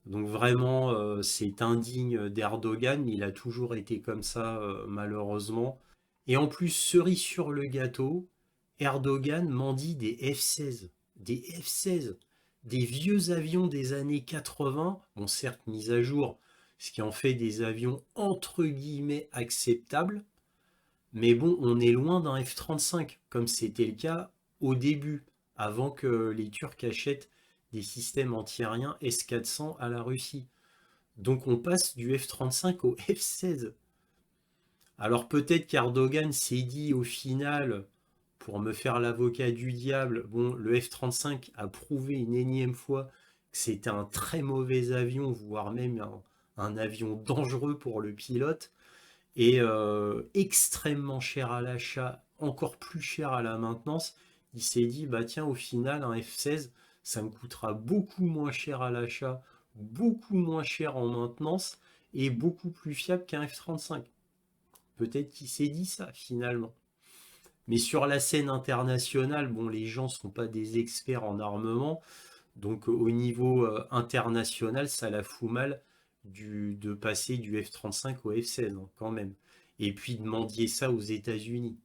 Donc vraiment, c'est indigne d'Erdogan, il a toujours été comme ça malheureusement. Et en plus, cerise sur le gâteau, Erdogan mendie des F-16. Des F-16, des vieux avions des années 80, bon certes mis à jour, ce qui en fait des avions entre guillemets acceptables, mais bon, on est loin d'un F-35, comme c'était le cas au début, avant que les Turcs achètent des systèmes antiaériens S-400 à la Russie. Donc on passe du F-35 au F-16. Alors peut-être qu'Erdogan s'est dit au final, pour me faire l'avocat du diable, bon, le F-35 a prouvé une énième fois que c'était un très mauvais avion, voire même un avion dangereux pour le pilote, et extrêmement cher à l'achat, encore plus cher à la maintenance. Il s'est dit, bah tiens, au final, un F-16, ça me coûtera beaucoup moins cher à l'achat, beaucoup moins cher en maintenance, et beaucoup plus fiable qu'un F-35. Peut-être qu'il s'est dit ça, finalement. Mais sur la scène internationale, bon, les gens ne sont pas des experts en armement, donc au niveau international, ça la fout mal de passer du F-35 au F-16, hein, quand même. Et puis de mendier ça aux États-Unis.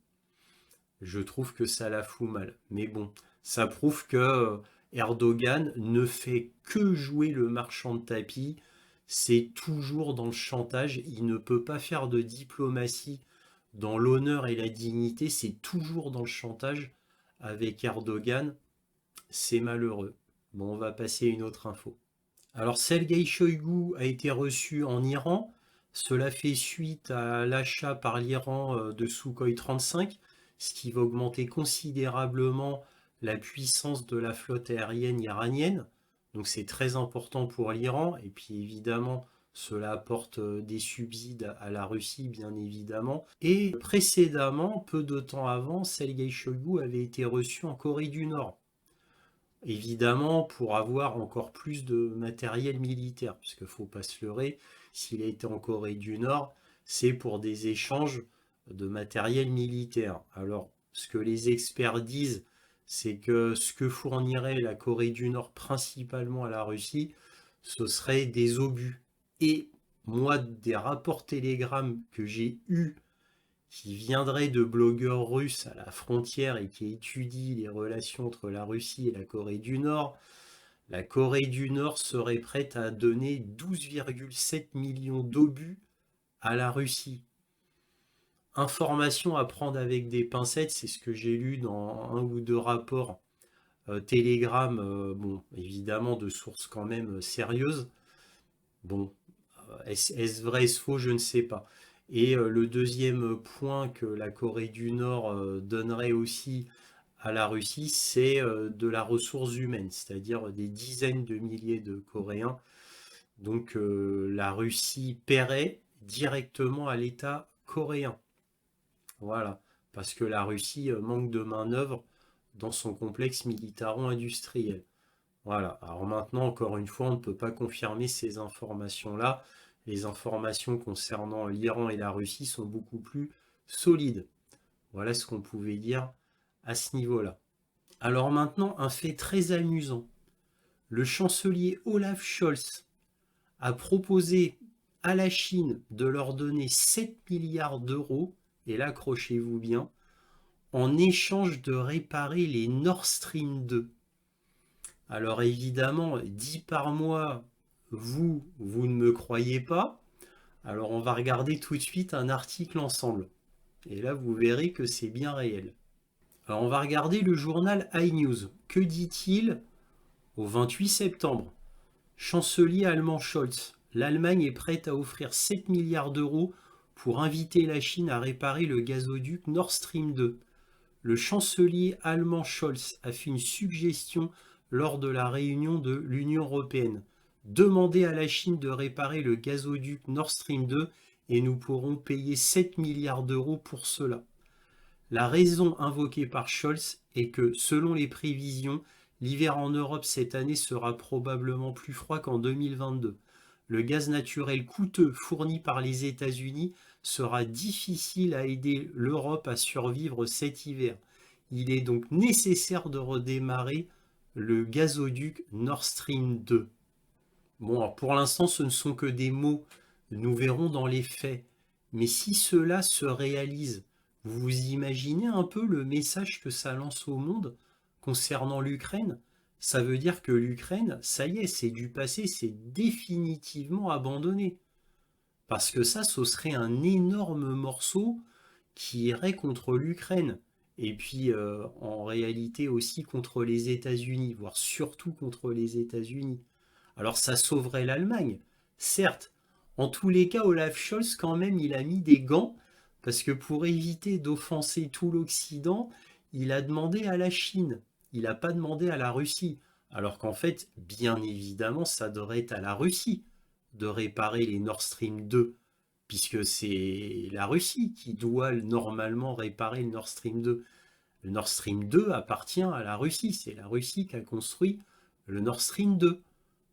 Je trouve que ça la fout mal. Mais bon, ça prouve que Erdogan ne fait que jouer le marchand de tapis. C'est toujours dans le chantage. Il ne peut pas faire de diplomatie dans l'honneur et la dignité. C'est toujours dans le chantage avec Erdogan. C'est malheureux. Bon, on va passer à une autre info. Alors, Sergueï Shoigu a été reçu en Iran. Cela fait suite à l'achat par l'Iran de Sukhoi 35, ce qui va augmenter considérablement la puissance de la flotte aérienne iranienne. Donc c'est très important pour l'Iran. Et puis évidemment, cela apporte des subsides à la Russie, bien évidemment. Et précédemment, peu de temps avant, Sergueï Shoigu avait été reçu en Corée du Nord. Évidemment, pour avoir encore plus de matériel militaire, puisqu'il ne faut pas se leurrer, s'il a été en Corée du Nord, c'est pour des échanges de matériel militaire. Alors, ce que les experts disent, c'est que ce que fournirait la Corée du Nord principalement à la Russie, ce serait des obus. Et moi, des rapports télégrammes que j'ai eus, qui viendraient de blogueurs russes à la frontière et qui étudient les relations entre la Russie et la Corée du Nord, la Corée du Nord serait prête à donner 12,7 millions d'obus à la Russie. Information à prendre avec des pincettes, c'est ce que j'ai lu dans un ou deux rapports Telegram, bon, évidemment de sources quand même sérieuses. Bon, est-ce vrai, est-ce faux, je ne sais pas. Et le deuxième point que la Corée du Nord donnerait aussi à la Russie, c'est de la ressource humaine, c'est-à-dire des dizaines de milliers de Coréens. Donc la Russie paierait directement à l'État coréen. Voilà, parce que la Russie manque de main-d'œuvre dans son complexe militaro-industriel. Voilà, alors maintenant, encore une fois, on ne peut pas confirmer ces informations-là. Les informations concernant l'Iran et la Russie sont beaucoup plus solides. Voilà ce qu'on pouvait dire à ce niveau-là. Alors maintenant, un fait très amusant. Le chancelier Olaf Scholz a proposé à la Chine de leur donner 7 milliards d'euros, et là, accrochez-vous bien, en échange de réparer les Nord Stream 2. Alors évidemment, dit par moi, vous ne me croyez pas. Alors on va regarder tout de suite un article ensemble. Et là, vous verrez que c'est bien réel. Alors on va regarder le journal iNews. Que dit-il au 28 septembre? Chancelier allemand Scholz. L'Allemagne est prête à offrir 7 milliards d'euros pour inviter la Chine à réparer le gazoduc Nord Stream 2. Le chancelier allemand Scholz a fait une suggestion lors de la réunion de l'Union européenne. Demandez à la Chine de réparer le gazoduc Nord Stream 2 et nous pourrons payer 7 milliards d'euros pour cela. La raison invoquée par Scholz est que, selon les prévisions, l'hiver en Europe cette année sera probablement plus froid qu'en 2022. Le gaz naturel coûteux fourni par les États-Unis sera difficile à aider l'Europe à survivre cet hiver. Il est donc nécessaire de redémarrer le gazoduc Nord Stream 2. Bon, alors pour l'instant, ce ne sont que des mots. Nous verrons dans les faits. Mais si cela se réalise, vous imaginez un peu le message que ça lance au monde concernant l'Ukraine? Ça veut dire que l'Ukraine, ça y est, c'est du passé, c'est définitivement abandonné. Parce que ça, ce serait un énorme morceau qui irait contre l'Ukraine. Et puis, en réalité aussi contre les États-Unis, voire surtout contre les États-Unis. Alors, ça sauverait l'Allemagne, certes. En tous les cas, Olaf Scholz, quand même, il a mis des gants, parce que pour éviter d'offenser tout l'Occident, il a demandé à la Chine. Il n'a pas demandé à la Russie. Alors qu'en fait, bien évidemment, ça devrait être à la Russie de réparer les Nord Stream 2, puisque c'est la Russie qui doit normalement réparer le Nord Stream 2. Le Nord Stream 2 appartient à la Russie, c'est la Russie qui a construit le Nord Stream 2.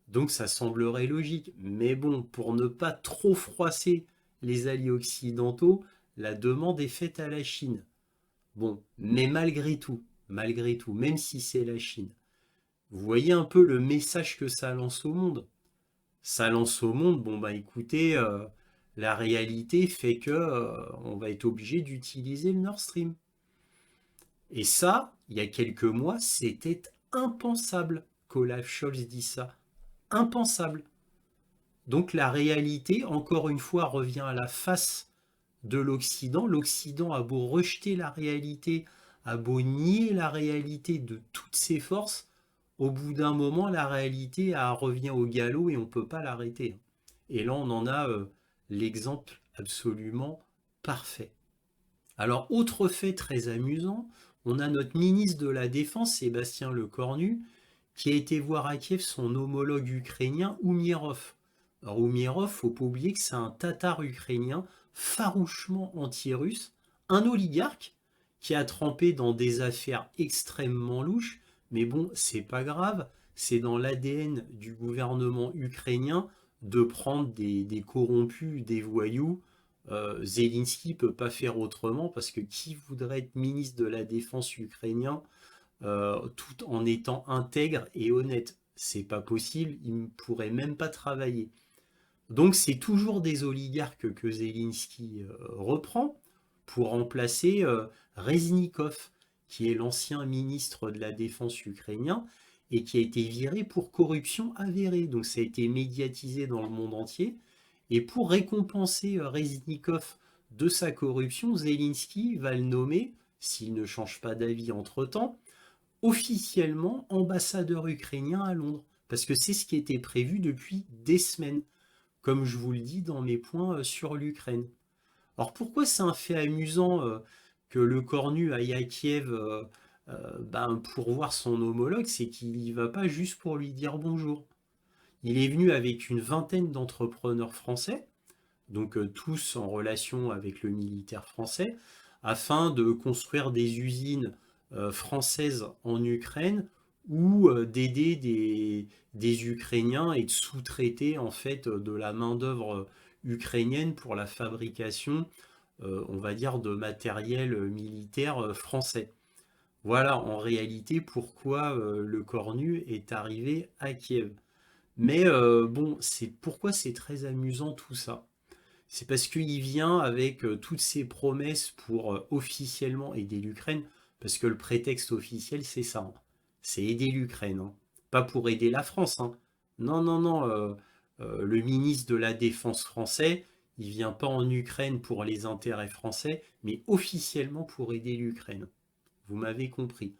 Donc ça semblerait logique. Mais bon, pour ne pas trop froisser les alliés occidentaux, la demande est faite à la Chine. Bon, mais malgré tout, même si c'est la Chine, vous voyez un peu le message que ça lance au monde. Ça lance au monde, bon bah écoutez, la réalité fait que on va être obligé d'utiliser le Nord Stream. Et ça, il y a quelques mois, c'était impensable qu'Olaf Scholz dise ça. Impensable. Donc la réalité, encore une fois, revient à la face de l'Occident. L'Occident a beau rejeter la réalité, a beau nier la réalité de toutes ses forces, au bout d'un moment, la réalité revient au galop et on ne peut pas l'arrêter. Et là, on en a l'exemple absolument parfait. Alors, autre fait très amusant, on a notre ministre de la Défense, Sébastien Lecornu, qui a été voir à Kiev son homologue ukrainien, Oumirov. Alors, Oumirov, faut pas oublier que c'est un tatar ukrainien farouchement anti-russe, un oligarque qui a trempé dans des affaires extrêmement louches, mais bon, c'est pas grave, c'est dans l'ADN du gouvernement ukrainien de prendre des corrompus, des voyous. Zelensky peut pas faire autrement parce que qui voudrait être ministre de la Défense ukrainien tout en étant intègre et honnête? C'est pas possible, il ne pourrait même pas travailler. Donc c'est toujours des oligarques que Zelensky reprend pour remplacer Reznikov, qui est l'ancien ministre de la Défense ukrainien et qui a été viré pour corruption avérée. Donc ça a été médiatisé dans le monde entier. Et pour récompenser Reznikov de sa corruption, Zelensky va le nommer, s'il ne change pas d'avis entre-temps, officiellement ambassadeur ukrainien à Londres. Parce que c'est ce qui était prévu depuis des semaines, comme je vous le dis dans mes points sur l'Ukraine. Alors pourquoi c'est un fait amusant que Lecornu aille à Kiev pour voir son homologue? C'est qu'il n'y va pas juste pour lui dire bonjour. Il est venu avec une vingtaine d'entrepreneurs français, donc tous en relation avec le militaire français, afin de construire des usines françaises en Ukraine ou d'aider des Ukrainiens et de sous-traiter en fait de la main-d'œuvre ukrainienne pour la fabrication, on va dire, de matériel militaire français. Voilà en réalité pourquoi Lecornu est arrivé à Kiev. Mais bon, pourquoi c'est très amusant tout ça? C'est parce qu'il vient avec toutes ses promesses pour officiellement aider l'Ukraine, parce que le prétexte officiel, c'est ça, hein. C'est aider l'Ukraine, hein. Pas pour aider la France, hein. Non, non, non, le ministre de la Défense français, il vient pas en Ukraine pour les intérêts français, mais officiellement pour aider l'Ukraine. Vous m'avez compris.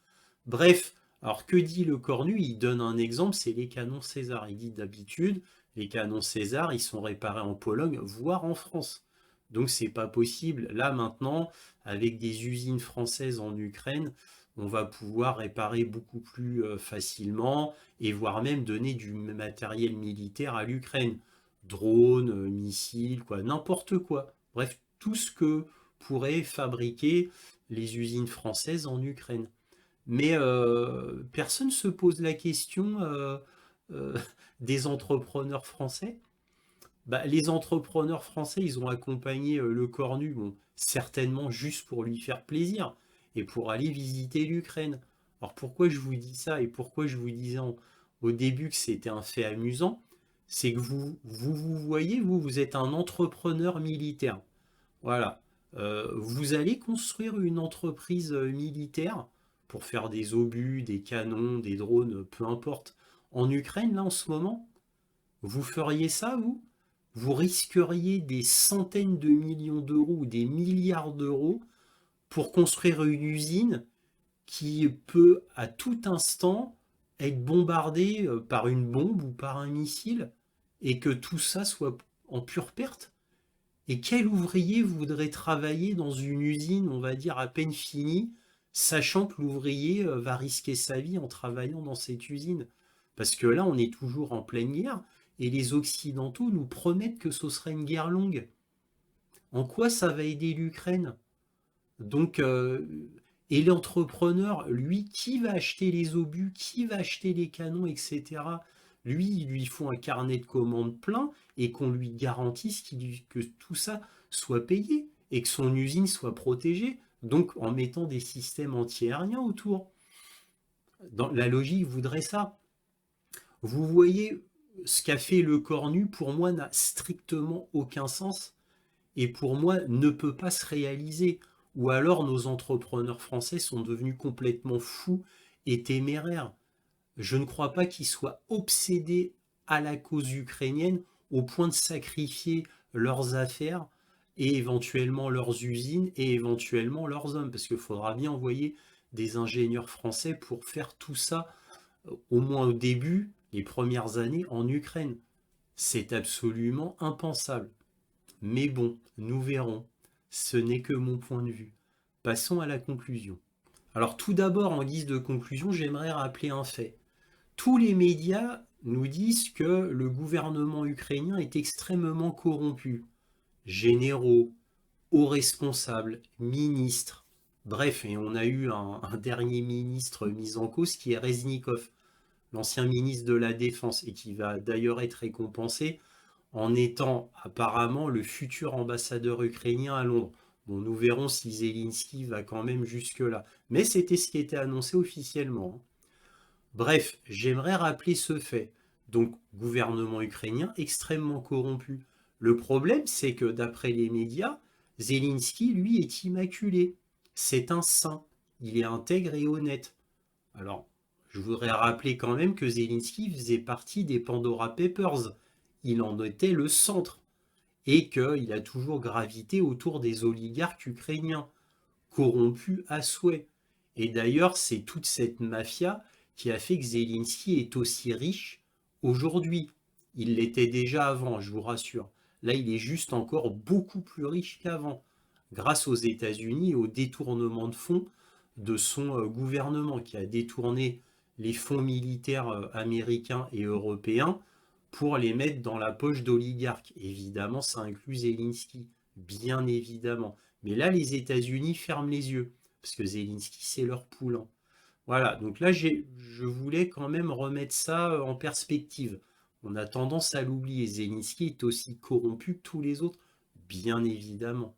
Bref, alors que dit Lecornu? Il donne un exemple, c'est les canons César. Il dit d'habitude, les canons César, ils sont réparés en Pologne, voire en France. Donc c'est pas possible. Là maintenant, avec des usines françaises en Ukraine, on va pouvoir réparer beaucoup plus facilement et voire même donner du matériel militaire à l'Ukraine. Drones, missiles, quoi, n'importe quoi. Bref, tout ce que pourraient fabriquer les usines françaises en Ukraine. Mais personne ne se pose la question euh, des entrepreneurs français. Les entrepreneurs français, ils ont accompagné Lecornu, bon, certainement juste pour lui faire plaisir et pour aller visiter l'Ukraine. Alors pourquoi je vous dis ça et pourquoi je vous disais au début que c'était un fait amusant, c'est que vous voyez, vous êtes un entrepreneur militaire. Voilà. Vous allez construire une entreprise militaire pour faire des obus, des canons, des drones, peu importe. En Ukraine, là, en ce moment, vous feriez ça, vous? Vous risqueriez des centaines de millions d'euros ou des milliards d'euros pour construire une usine qui peut, à tout instant, être bombardée par une bombe ou par un missile et que tout ça soit en pure perte? Et quel ouvrier voudrait travailler dans une usine, on va dire, à peine finie, sachant que l'ouvrier va risquer sa vie en travaillant dans cette usine? Parce que là, on est toujours en pleine guerre, et les Occidentaux nous promettent que ce sera une guerre longue. En quoi ça va aider l'Ukraine? Donc, et l'entrepreneur, lui, qui va acheter les obus, qui va acheter les canons, etc. Lui, il lui faut un carnet de commandes plein et qu'on lui garantisse que tout ça soit payé et que son usine soit protégée, donc en mettant des systèmes anti-aériens autour. Dans la logique voudrait ça. Vous voyez, ce qu'a fait Lecornu, pour moi, n'a strictement aucun sens et pour moi ne peut pas se réaliser. Ou alors nos entrepreneurs français sont devenus complètement fous et téméraires. Je ne crois pas qu'ils soient obsédés à la cause ukrainienne au point de sacrifier leurs affaires et éventuellement leurs usines et éventuellement leurs hommes, parce qu'il faudra bien envoyer des ingénieurs français pour faire tout ça au moins au début, les premières années en Ukraine. C'est absolument impensable. Mais bon, nous verrons. Ce n'est que mon point de vue. Passons à la conclusion. Alors tout d'abord, en guise de conclusion, j'aimerais rappeler un fait. Tous les médias nous disent que le gouvernement ukrainien est extrêmement corrompu. Généraux, hauts responsables, ministres. Bref, et on a eu un dernier ministre mis en cause qui est Reznikov, l'ancien ministre de la Défense, et qui va d'ailleurs être récompensé en étant apparemment le futur ambassadeur ukrainien à Londres. Bon, nous verrons si Zelensky va quand même jusque-là. Mais c'était ce qui était annoncé officiellement. Bref, j'aimerais rappeler ce fait. Donc, gouvernement ukrainien extrêmement corrompu. Le problème, c'est que d'après les médias, Zelensky, lui, est immaculé. C'est un saint. Il est intègre et honnête. Alors, je voudrais rappeler quand même que Zelensky faisait partie des Pandora Papers. Il en était le centre. Et qu'il a toujours gravité autour des oligarques ukrainiens, corrompus à souhait. Et d'ailleurs, c'est toute cette mafia qui a fait que Zelensky est aussi riche aujourd'hui. Il l'était déjà avant, je vous rassure. Là, il est juste encore beaucoup plus riche qu'avant, grâce aux États-Unis et au détournement de fonds de son gouvernement, qui a détourné les fonds militaires américains et européens pour les mettre dans la poche d'oligarques. Évidemment, ça inclut Zelensky, bien évidemment. Mais là, les États-Unis ferment les yeux, parce que Zelensky, c'est leur poulain. Voilà, donc là, je voulais quand même remettre ça en perspective. On a tendance à l'oublier. Zelensky est aussi corrompu que tous les autres, bien évidemment.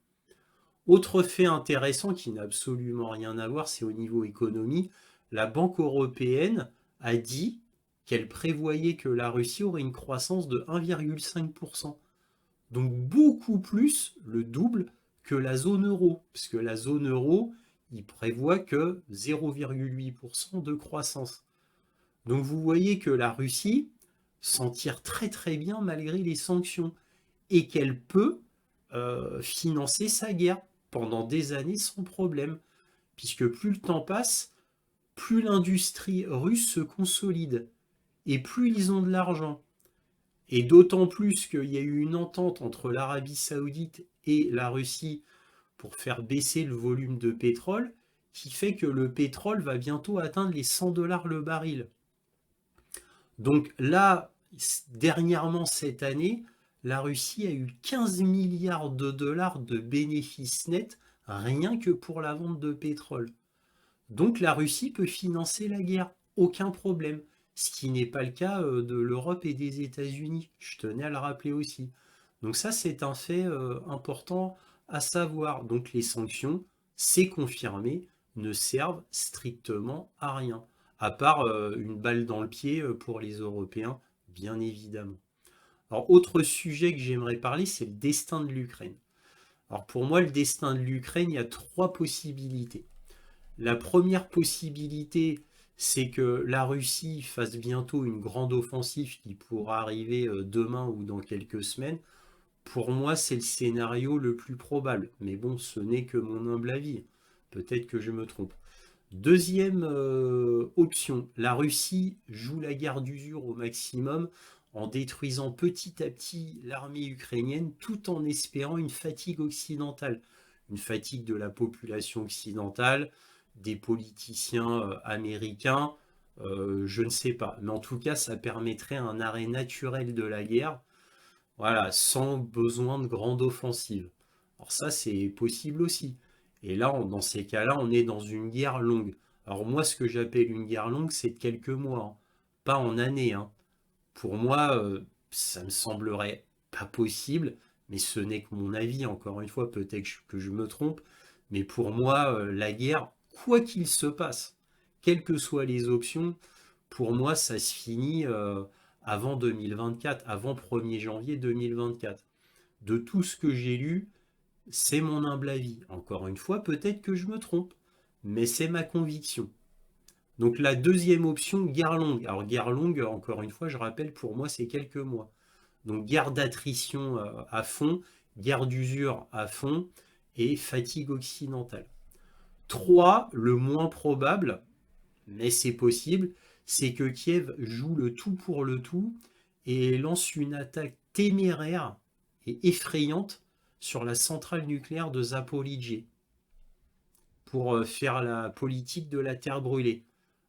Autre fait intéressant qui n'a absolument rien à voir, c'est au niveau économie. La Banque européenne a dit qu'elle prévoyait que la Russie aurait une croissance de 1,5%. Donc beaucoup plus, le double, que la zone euro. Puisque la zone euro, il prévoit que 0,8% de croissance. Donc vous voyez que la Russie s'en tire très très bien malgré les sanctions. Et qu'elle peut financer sa guerre pendant des années sans problème. Puisque plus le temps passe, plus l'industrie russe se consolide. Et plus ils ont de l'argent. Et d'autant plus qu'il y a eu une entente entre l'Arabie Saoudite et la Russie pour faire baisser le volume de pétrole, qui fait que le pétrole va bientôt atteindre les 100 $ le baril. Donc là, dernièrement cette année, la Russie a eu 15 milliards de dollars de bénéfices nets rien que pour la vente de pétrole. Donc la Russie peut financer la guerre, aucun problème. Ce qui n'est pas le cas de l'Europe et des États-Unis. Je tenais à le rappeler aussi. Donc ça, c'est un fait important à savoir. Donc les sanctions, c'est confirmé, ne servent strictement à rien. À part une balle dans le pied pour les Européens, bien évidemment. Alors, autre sujet que j'aimerais parler, c'est le destin de l'Ukraine. Alors pour moi, le destin de l'Ukraine, il y a 3 possibilités. La première possibilité, c'est que la Russie fasse bientôt une grande offensive qui pourra arriver demain ou dans quelques semaines. Pour moi, c'est le scénario le plus probable. Mais bon, ce n'est que mon humble avis. Peut-être que je me trompe. Deuxième option, la Russie joue la guerre d'usure au maximum en détruisant petit à petit l'armée ukrainienne tout en espérant une fatigue occidentale. Une fatigue de la population occidentale, des politiciens américains, je ne sais pas. Mais en tout cas, ça permettrait un arrêt naturel de la guerre, voilà, sans besoin de grande offensive. Alors ça, c'est possible aussi. Et là, dans ces cas-là, on est dans une guerre longue. Alors moi, ce que j'appelle une guerre longue, c'est de quelques mois, hein, pas en années. Hein. Pour moi, ça me semblerait pas possible, mais ce n'est que mon avis, encore une fois, peut-être que je me trompe, mais pour moi, la guerre, quoi qu'il se passe, quelles que soient les options, pour moi, ça se finit avant 2024, avant 1er janvier 2024. De tout ce que j'ai lu, c'est mon humble avis. Encore une fois, peut-être que je me trompe, mais c'est ma conviction. Donc la deuxième option, guerre longue. Alors guerre longue, encore une fois, je rappelle, pour moi, c'est quelques mois. Donc guerre d'attrition à fond, guerre d'usure à fond et fatigue occidentale. 3, le moins probable, mais c'est possible, c'est que Kiev joue le tout pour le tout et lance une attaque téméraire et effrayante sur la centrale nucléaire de Zaporijie pour faire la politique de la terre brûlée.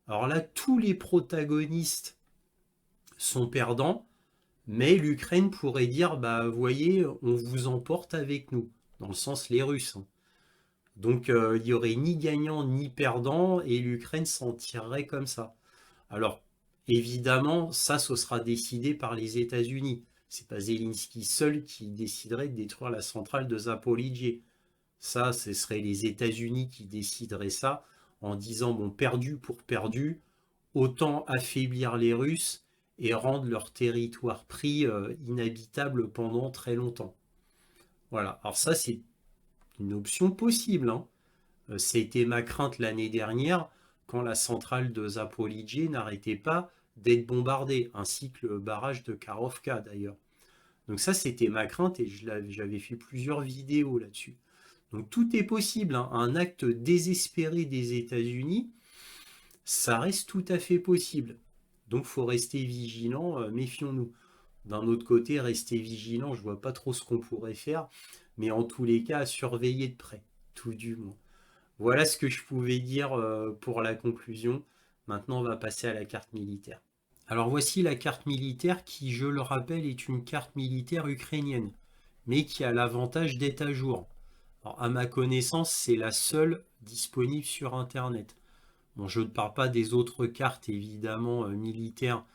Alors là, tous les protagonistes sont perdants, mais l'Ukraine pourrait dire, bah vous voyez, on vous emporte avec nous, dans le sens les Russes. Donc il n'y aurait ni gagnant ni perdant, et l'Ukraine s'en tirerait comme ça. Alors, évidemment, ça, ce sera décidé par les États-Unis. C'est pas Zelensky seul qui déciderait de détruire la centrale de Zaporijie. Ça, ce serait les États-Unis qui décideraient ça en disant, bon, perdu pour perdu, autant affaiblir les Russes et rendre leur territoire pris inhabitable pendant très longtemps. Voilà, alors ça, c'est une option possible, hein. Ça a été ma crainte l'année dernière, quand la centrale de Zaporijie n'arrêtait pas d'être bombardée, ainsi que le barrage de Karovka d'ailleurs. Donc ça, c'était ma crainte et j'avais fait plusieurs vidéos là-dessus. Donc tout est possible, hein. Un acte désespéré des États-Unis, ça reste tout à fait possible. Donc il faut rester vigilant, méfions-nous. D'un autre côté, rester vigilant, je vois pas trop ce qu'on pourrait faire, mais en tous les cas, à surveiller de près, tout du moins. Voilà ce que je pouvais dire pour la conclusion. Maintenant, on va passer à la carte militaire. Alors voici la carte militaire qui, je le rappelle, est une carte militaire ukrainienne, mais qui a l'avantage d'être à jour. Alors, à ma connaissance, c'est la seule disponible sur Internet. Bon, je ne parle pas des autres cartes, évidemment, militaires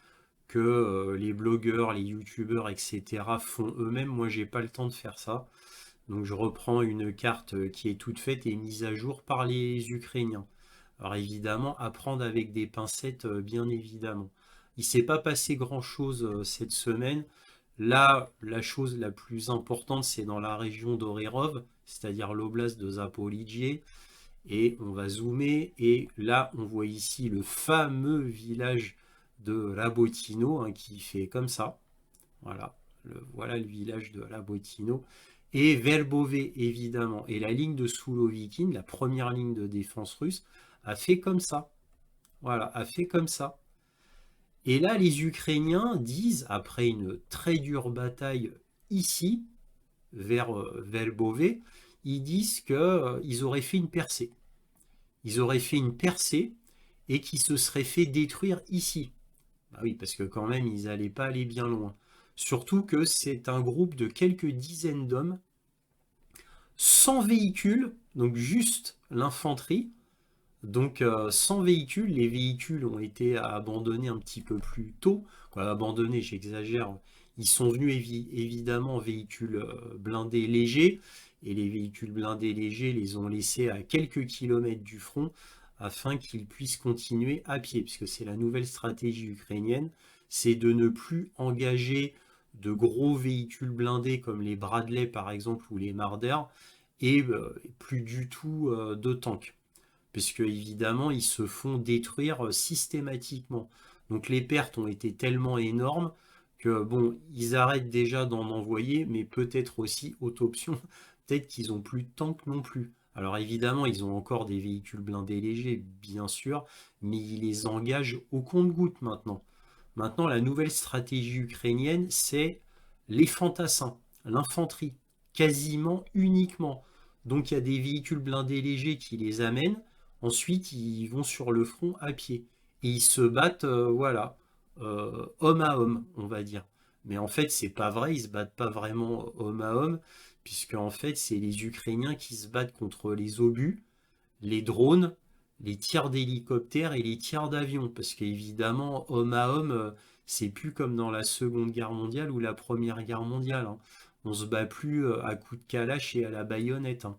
que les blogueurs, les youtubeurs, etc. font eux-mêmes. Moi, j'ai pas le temps de faire ça. Donc je reprends une carte qui est toute faite et mise à jour par les Ukrainiens. Alors évidemment, à prendre avec des pincettes, bien évidemment. Il ne s'est pas passé grand-chose cette semaine. Là, la chose la plus importante, c'est dans la région d'Orerov, c'est-à-dire l'oblast de Zaporijie. Et on va zoomer. Et là, on voit ici le fameux village de Rabotino, hein, qui fait comme ça. Voilà, voilà le village de Rabotino. Et Verbové, évidemment. Et la ligne de Soulovikine, la première ligne de défense russe, a fait comme ça. Voilà, a fait comme ça. Et là, les Ukrainiens disent, après une très dure bataille ici, vers Verbové, ils disent qu'ils auraient fait une percée. Ils auraient fait une percée et qu'ils se seraient fait détruire ici. Bah oui, parce que quand même, ils n'allaient pas aller bien loin. Surtout que c'est un groupe de quelques dizaines d'hommes, sans véhicules, donc juste l'infanterie. Donc sans véhicules, les véhicules ont été abandonnés un petit peu plus tôt. Quoi, abandonnés, j'exagère. Ils sont venus évidemment en véhicules blindés légers, et les véhicules blindés légers les ont laissés à quelques kilomètres du front afin qu'ils puissent continuer à pied, puisque c'est la nouvelle stratégie ukrainienne, c'est de ne plus engager de gros véhicules blindés comme les Bradley par exemple ou les Marder, et plus du tout de tanks, puisque évidemment ils se font détruire systématiquement. Donc les pertes ont été tellement énormes que bon, ils arrêtent déjà d'en envoyer, mais peut-être aussi, autre option, peut-être qu'ils n'ont plus de tanks non plus. Alors évidemment, ils ont encore des véhicules blindés légers, bien sûr, mais ils les engagent au compte-gouttes maintenant. Maintenant, la nouvelle stratégie ukrainienne, c'est les fantassins, l'infanterie, quasiment uniquement. Donc il y a des véhicules blindés légers qui les amènent, ensuite ils vont sur le front à pied. Et ils se battent, voilà, homme à homme, on va dire. Mais en fait, c'est pas vrai, ils se battent pas vraiment homme à homme, puisque en fait, c'est les Ukrainiens qui se battent contre les obus, les drones, les tirs d'hélicoptères et les tirs d'avion, parce qu'évidemment, homme à homme, c'est plus comme dans la Seconde Guerre mondiale ou la Première Guerre mondiale, hein. On se bat plus à coups de calache et à la baïonnette, hein.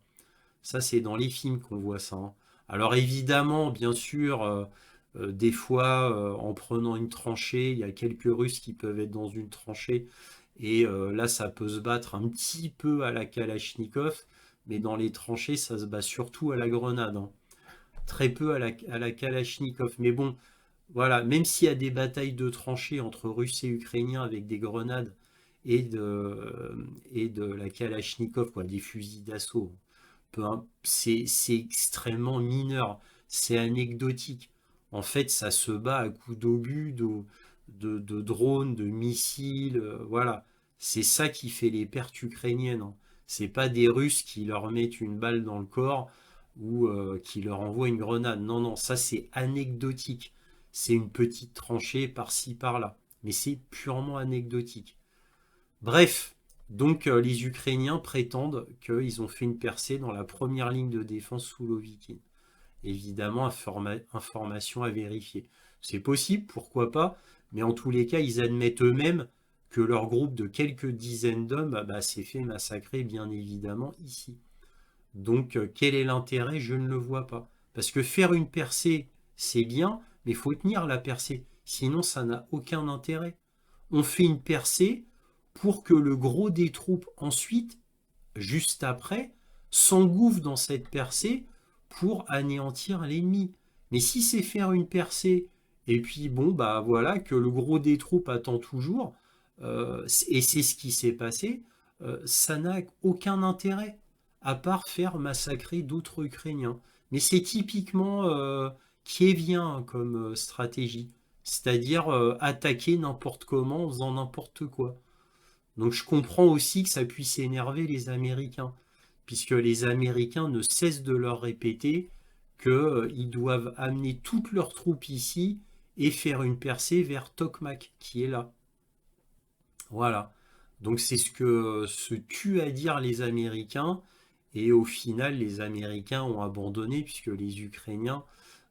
Ça, c'est dans les films qu'on voit ça, hein. Alors évidemment, bien sûr, des fois, en prenant une tranchée, il y a quelques Russes qui peuvent être dans une tranchée, et là, ça peut se battre un petit peu à la Kalachnikov, mais dans les tranchées, ça se bat surtout à la grenade, hein. Très peu à la Kalachnikov. Mais bon, voilà, même s'il y a des batailles de tranchées entre Russes et Ukrainiens avec des grenades et de la Kalachnikov, quoi, des fusils d'assaut, c'est extrêmement mineur, c'est anecdotique. En fait, ça se bat à coups d'obus, de drones, de missiles, voilà. C'est ça qui fait les pertes ukrainiennes, hein. C'est pas des Russes qui leur mettent une balle dans le corps ou qui leur envoient une grenade. Non, non, ça c'est anecdotique. C'est une petite tranchée par-ci, par-là. Mais c'est purement anecdotique. Bref, donc les Ukrainiens prétendent qu'ils ont fait une percée dans la première ligne de défense sous Lovikin. Évidemment, information à vérifier. C'est possible, pourquoi pas, mais en tous les cas, ils admettent eux-mêmes que leur groupe de quelques dizaines d'hommes s'est fait massacrer, bien évidemment, ici. Donc, quel est l'intérêt? Je ne le vois pas. Parce que faire une percée, c'est bien, mais il faut tenir la percée. Sinon, ça n'a aucun intérêt. On fait une percée pour que le gros des troupes, ensuite, juste après, s'engouffre dans cette percée pour anéantir l'ennemi. Mais si c'est faire une percée, et puis bon, bah voilà, que le gros des troupes attend toujours, et c'est ce qui s'est passé, ça n'a aucun intérêt, à part faire massacrer d'autres Ukrainiens. Mais c'est typiquement kievien comme stratégie, c'est-à-dire attaquer n'importe comment en faisant n'importe quoi. Donc je comprends aussi que ça puisse énerver les Américains, puisque les Américains ne cessent de leur répéter qu'ils doivent amener toutes leurs troupes ici et faire une percée vers Tokmak, qui est là. Voilà. Donc c'est ce que se tuent à dire les Américains, et au final les Américains ont abandonné, puisque les Ukrainiens,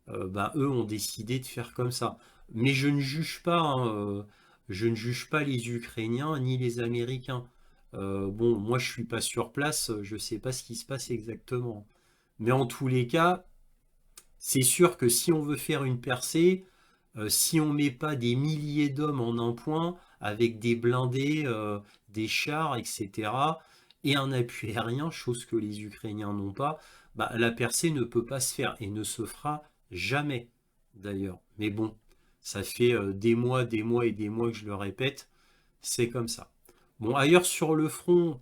eux, ont décidé de faire comme ça. Mais je ne juge pas, hein, je ne juge pas les Ukrainiens ni les Américains. Bon, moi je suis pas sur place, je sais pas ce qui se passe exactement. Mais en tous les cas, c'est sûr que si on veut faire une percée, si on met pas des milliers d'hommes en un point, avec des blindés, des chars, etc., et un appui aérien, chose que les Ukrainiens n'ont pas, la percée ne peut pas se faire et ne se fera jamais, d'ailleurs. Mais bon, ça fait des mois et des mois que je le répète, c'est comme ça. Bon, ailleurs sur le front,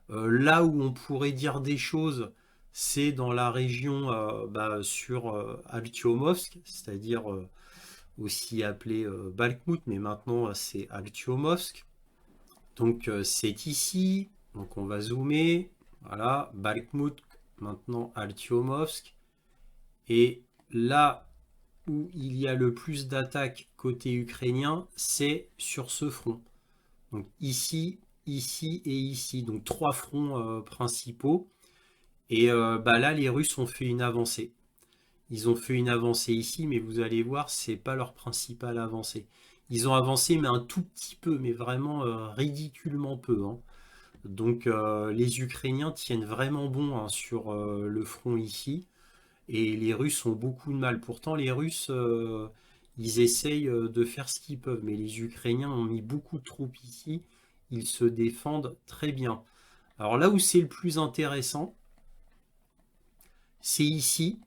là où on pourrait dire des choses, c'est dans la région sur Artyomovsk, c'est-à-dire aussi appelé Bakhmout, mais maintenant c'est Artyomovsk. Donc c'est ici, donc on va zoomer, voilà, Bakhmout, maintenant Artyomovsk. Et là où il y a le plus d'attaques côté ukrainien, c'est sur ce front. Donc ici, ici et ici. Donc 3 fronts principaux. Et là, les Russes ont fait une avancée. Ils ont fait une avancée ici, mais vous allez voir, c'est pas leur principale avancée. Ils ont avancé, mais un tout petit peu, mais vraiment ridiculement peu, hein. Donc les Ukrainiens tiennent vraiment bon, hein, sur le front ici. Et les Russes ont beaucoup de mal. Pourtant, les Russes, ils essayent de faire ce qu'ils peuvent. Mais les Ukrainiens ont mis beaucoup de troupes ici. Ils se défendent très bien. Alors là où c'est le plus intéressant, c'est ici.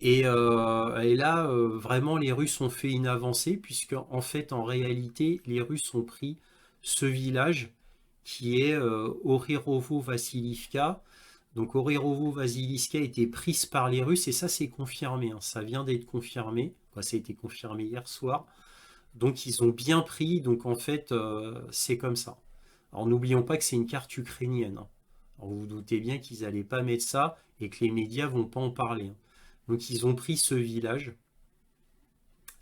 Et là, vraiment, les Russes ont fait une avancée, puisque en fait, en réalité, les Russes ont pris ce village qui est Orirovo-Vassilivka. Donc Orirovo-Vassilivka a été prise par les Russes, et ça c'est confirmé, hein. Ça vient d'être confirmé, ça a été confirmé hier soir. Donc ils ont bien pris, donc en fait c'est comme ça. Alors n'oublions pas que c'est une carte ukrainienne, hein. Alors, vous vous doutez bien qu'ils n'allaient pas mettre ça et que les médias vont pas en parler, hein. Donc ils ont pris ce village,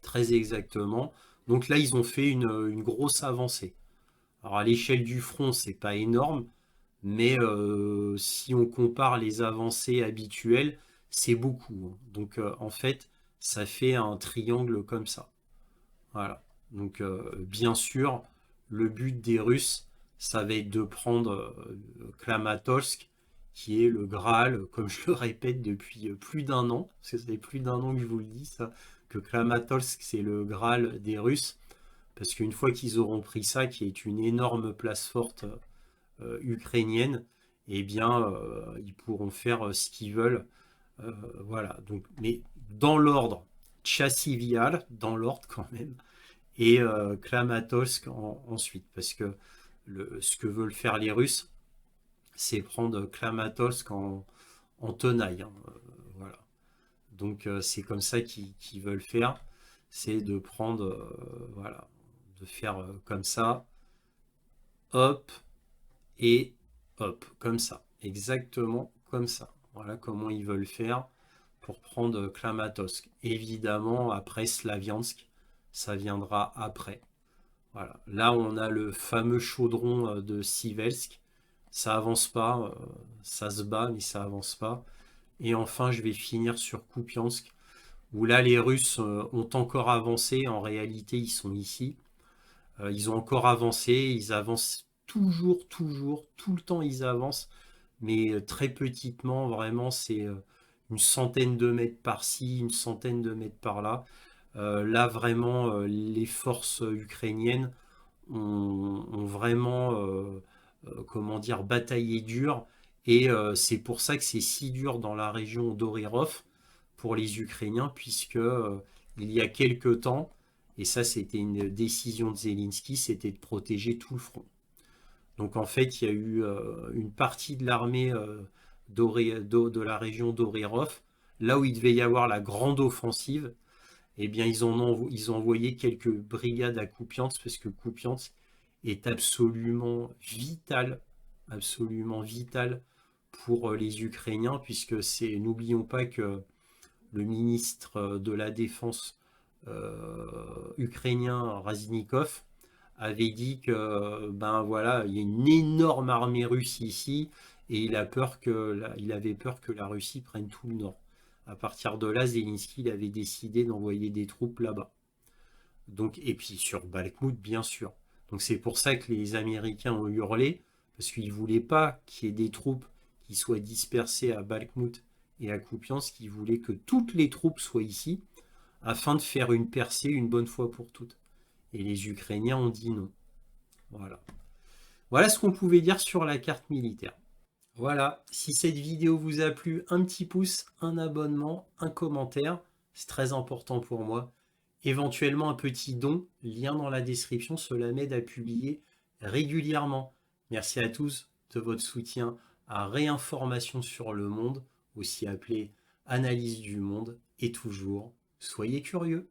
très exactement. Donc là ils ont fait une grosse avancée. Alors à l'échelle du front c'est pas énorme, mais si on compare les avancées habituelles, c'est beaucoup, hein. Donc en fait, ça fait un triangle comme ça. Voilà. Donc bien sûr, le but des Russes, ça va être de prendre Kramatorsk, qui est le Graal, comme je le répète depuis plus d'un an, parce que ça fait plus d'un an que je vous le dis, ça, que Kramatorsk, c'est le Graal des Russes, parce qu'une fois qu'ils auront pris ça, qui est une énorme place forte ukrainienne, eh bien, ils pourront faire ce qu'ils veulent. Voilà. Donc, mais dans l'ordre, Tchassivial, dans l'ordre quand même, et Kramatorsk ensuite, parce que ce que veulent faire les Russes, c'est prendre Kramatorsk en tenaille, hein, voilà. Donc c'est comme ça qu'ils veulent faire, c'est de prendre, voilà, de faire comme ça, hop, et hop, comme ça, exactement comme ça. Voilà comment ils veulent faire pour prendre Kramatorsk. Évidemment, après Slaviansk, ça viendra après. Voilà. Là, on a le fameux chaudron de Sivelsk. Ça avance pas, ça se bat, mais ça avance pas. Et enfin, je vais finir sur Kupiansk, où là, les Russes ont encore avancé. En réalité, ils sont ici. Ils ont encore avancé. Ils avancent toujours, toujours, tout le temps, ils avancent. Mais très petitement, vraiment, c'est une centaine de mètres par-ci, une centaine de mètres par-là. Là, vraiment, les forces ukrainiennes ont vraiment, comment dire, bataillé dur. Et c'est pour ça que c'est si dur dans la région d'Orirov pour les Ukrainiens, puisque il y a quelque temps, et ça c'était une décision de Zelensky, c'était de protéger tout le front. Donc en fait, il y a eu une partie de l'armée de la région d'Orirov, là où il devait y avoir la grande offensive, eh bien ils ont envoyé quelques brigades à Kupiansk, parce que Kupiansk est absolument vital pour les Ukrainiens, puisque n'oublions pas que le ministre de la Défense ukrainien, Raznikov, avait dit que ben voilà, il y a une énorme armée russe ici, et il avait peur que la Russie prenne tout le nord. À partir de là, Zelensky avait décidé d'envoyer des troupes là-bas. Donc, et puis sur Bakhmout, bien sûr. Donc c'est pour ça que les Américains ont hurlé, parce qu'ils ne voulaient pas qu'il y ait des troupes qui soient dispersées à Bakhmout et à Kupiansk, ils voulaient que toutes les troupes soient ici, afin de faire une percée une bonne fois pour toutes. Et les Ukrainiens ont dit non. Voilà. Voilà ce qu'on pouvait dire sur la carte militaire. Voilà, si cette vidéo vous a plu, un petit pouce, un abonnement, un commentaire, c'est très important pour moi. Éventuellement un petit don, lien dans la description, cela m'aide à publier régulièrement. Merci à tous de votre soutien à Réinformation sur le monde, aussi appelé Analyse du monde, et toujours, soyez curieux.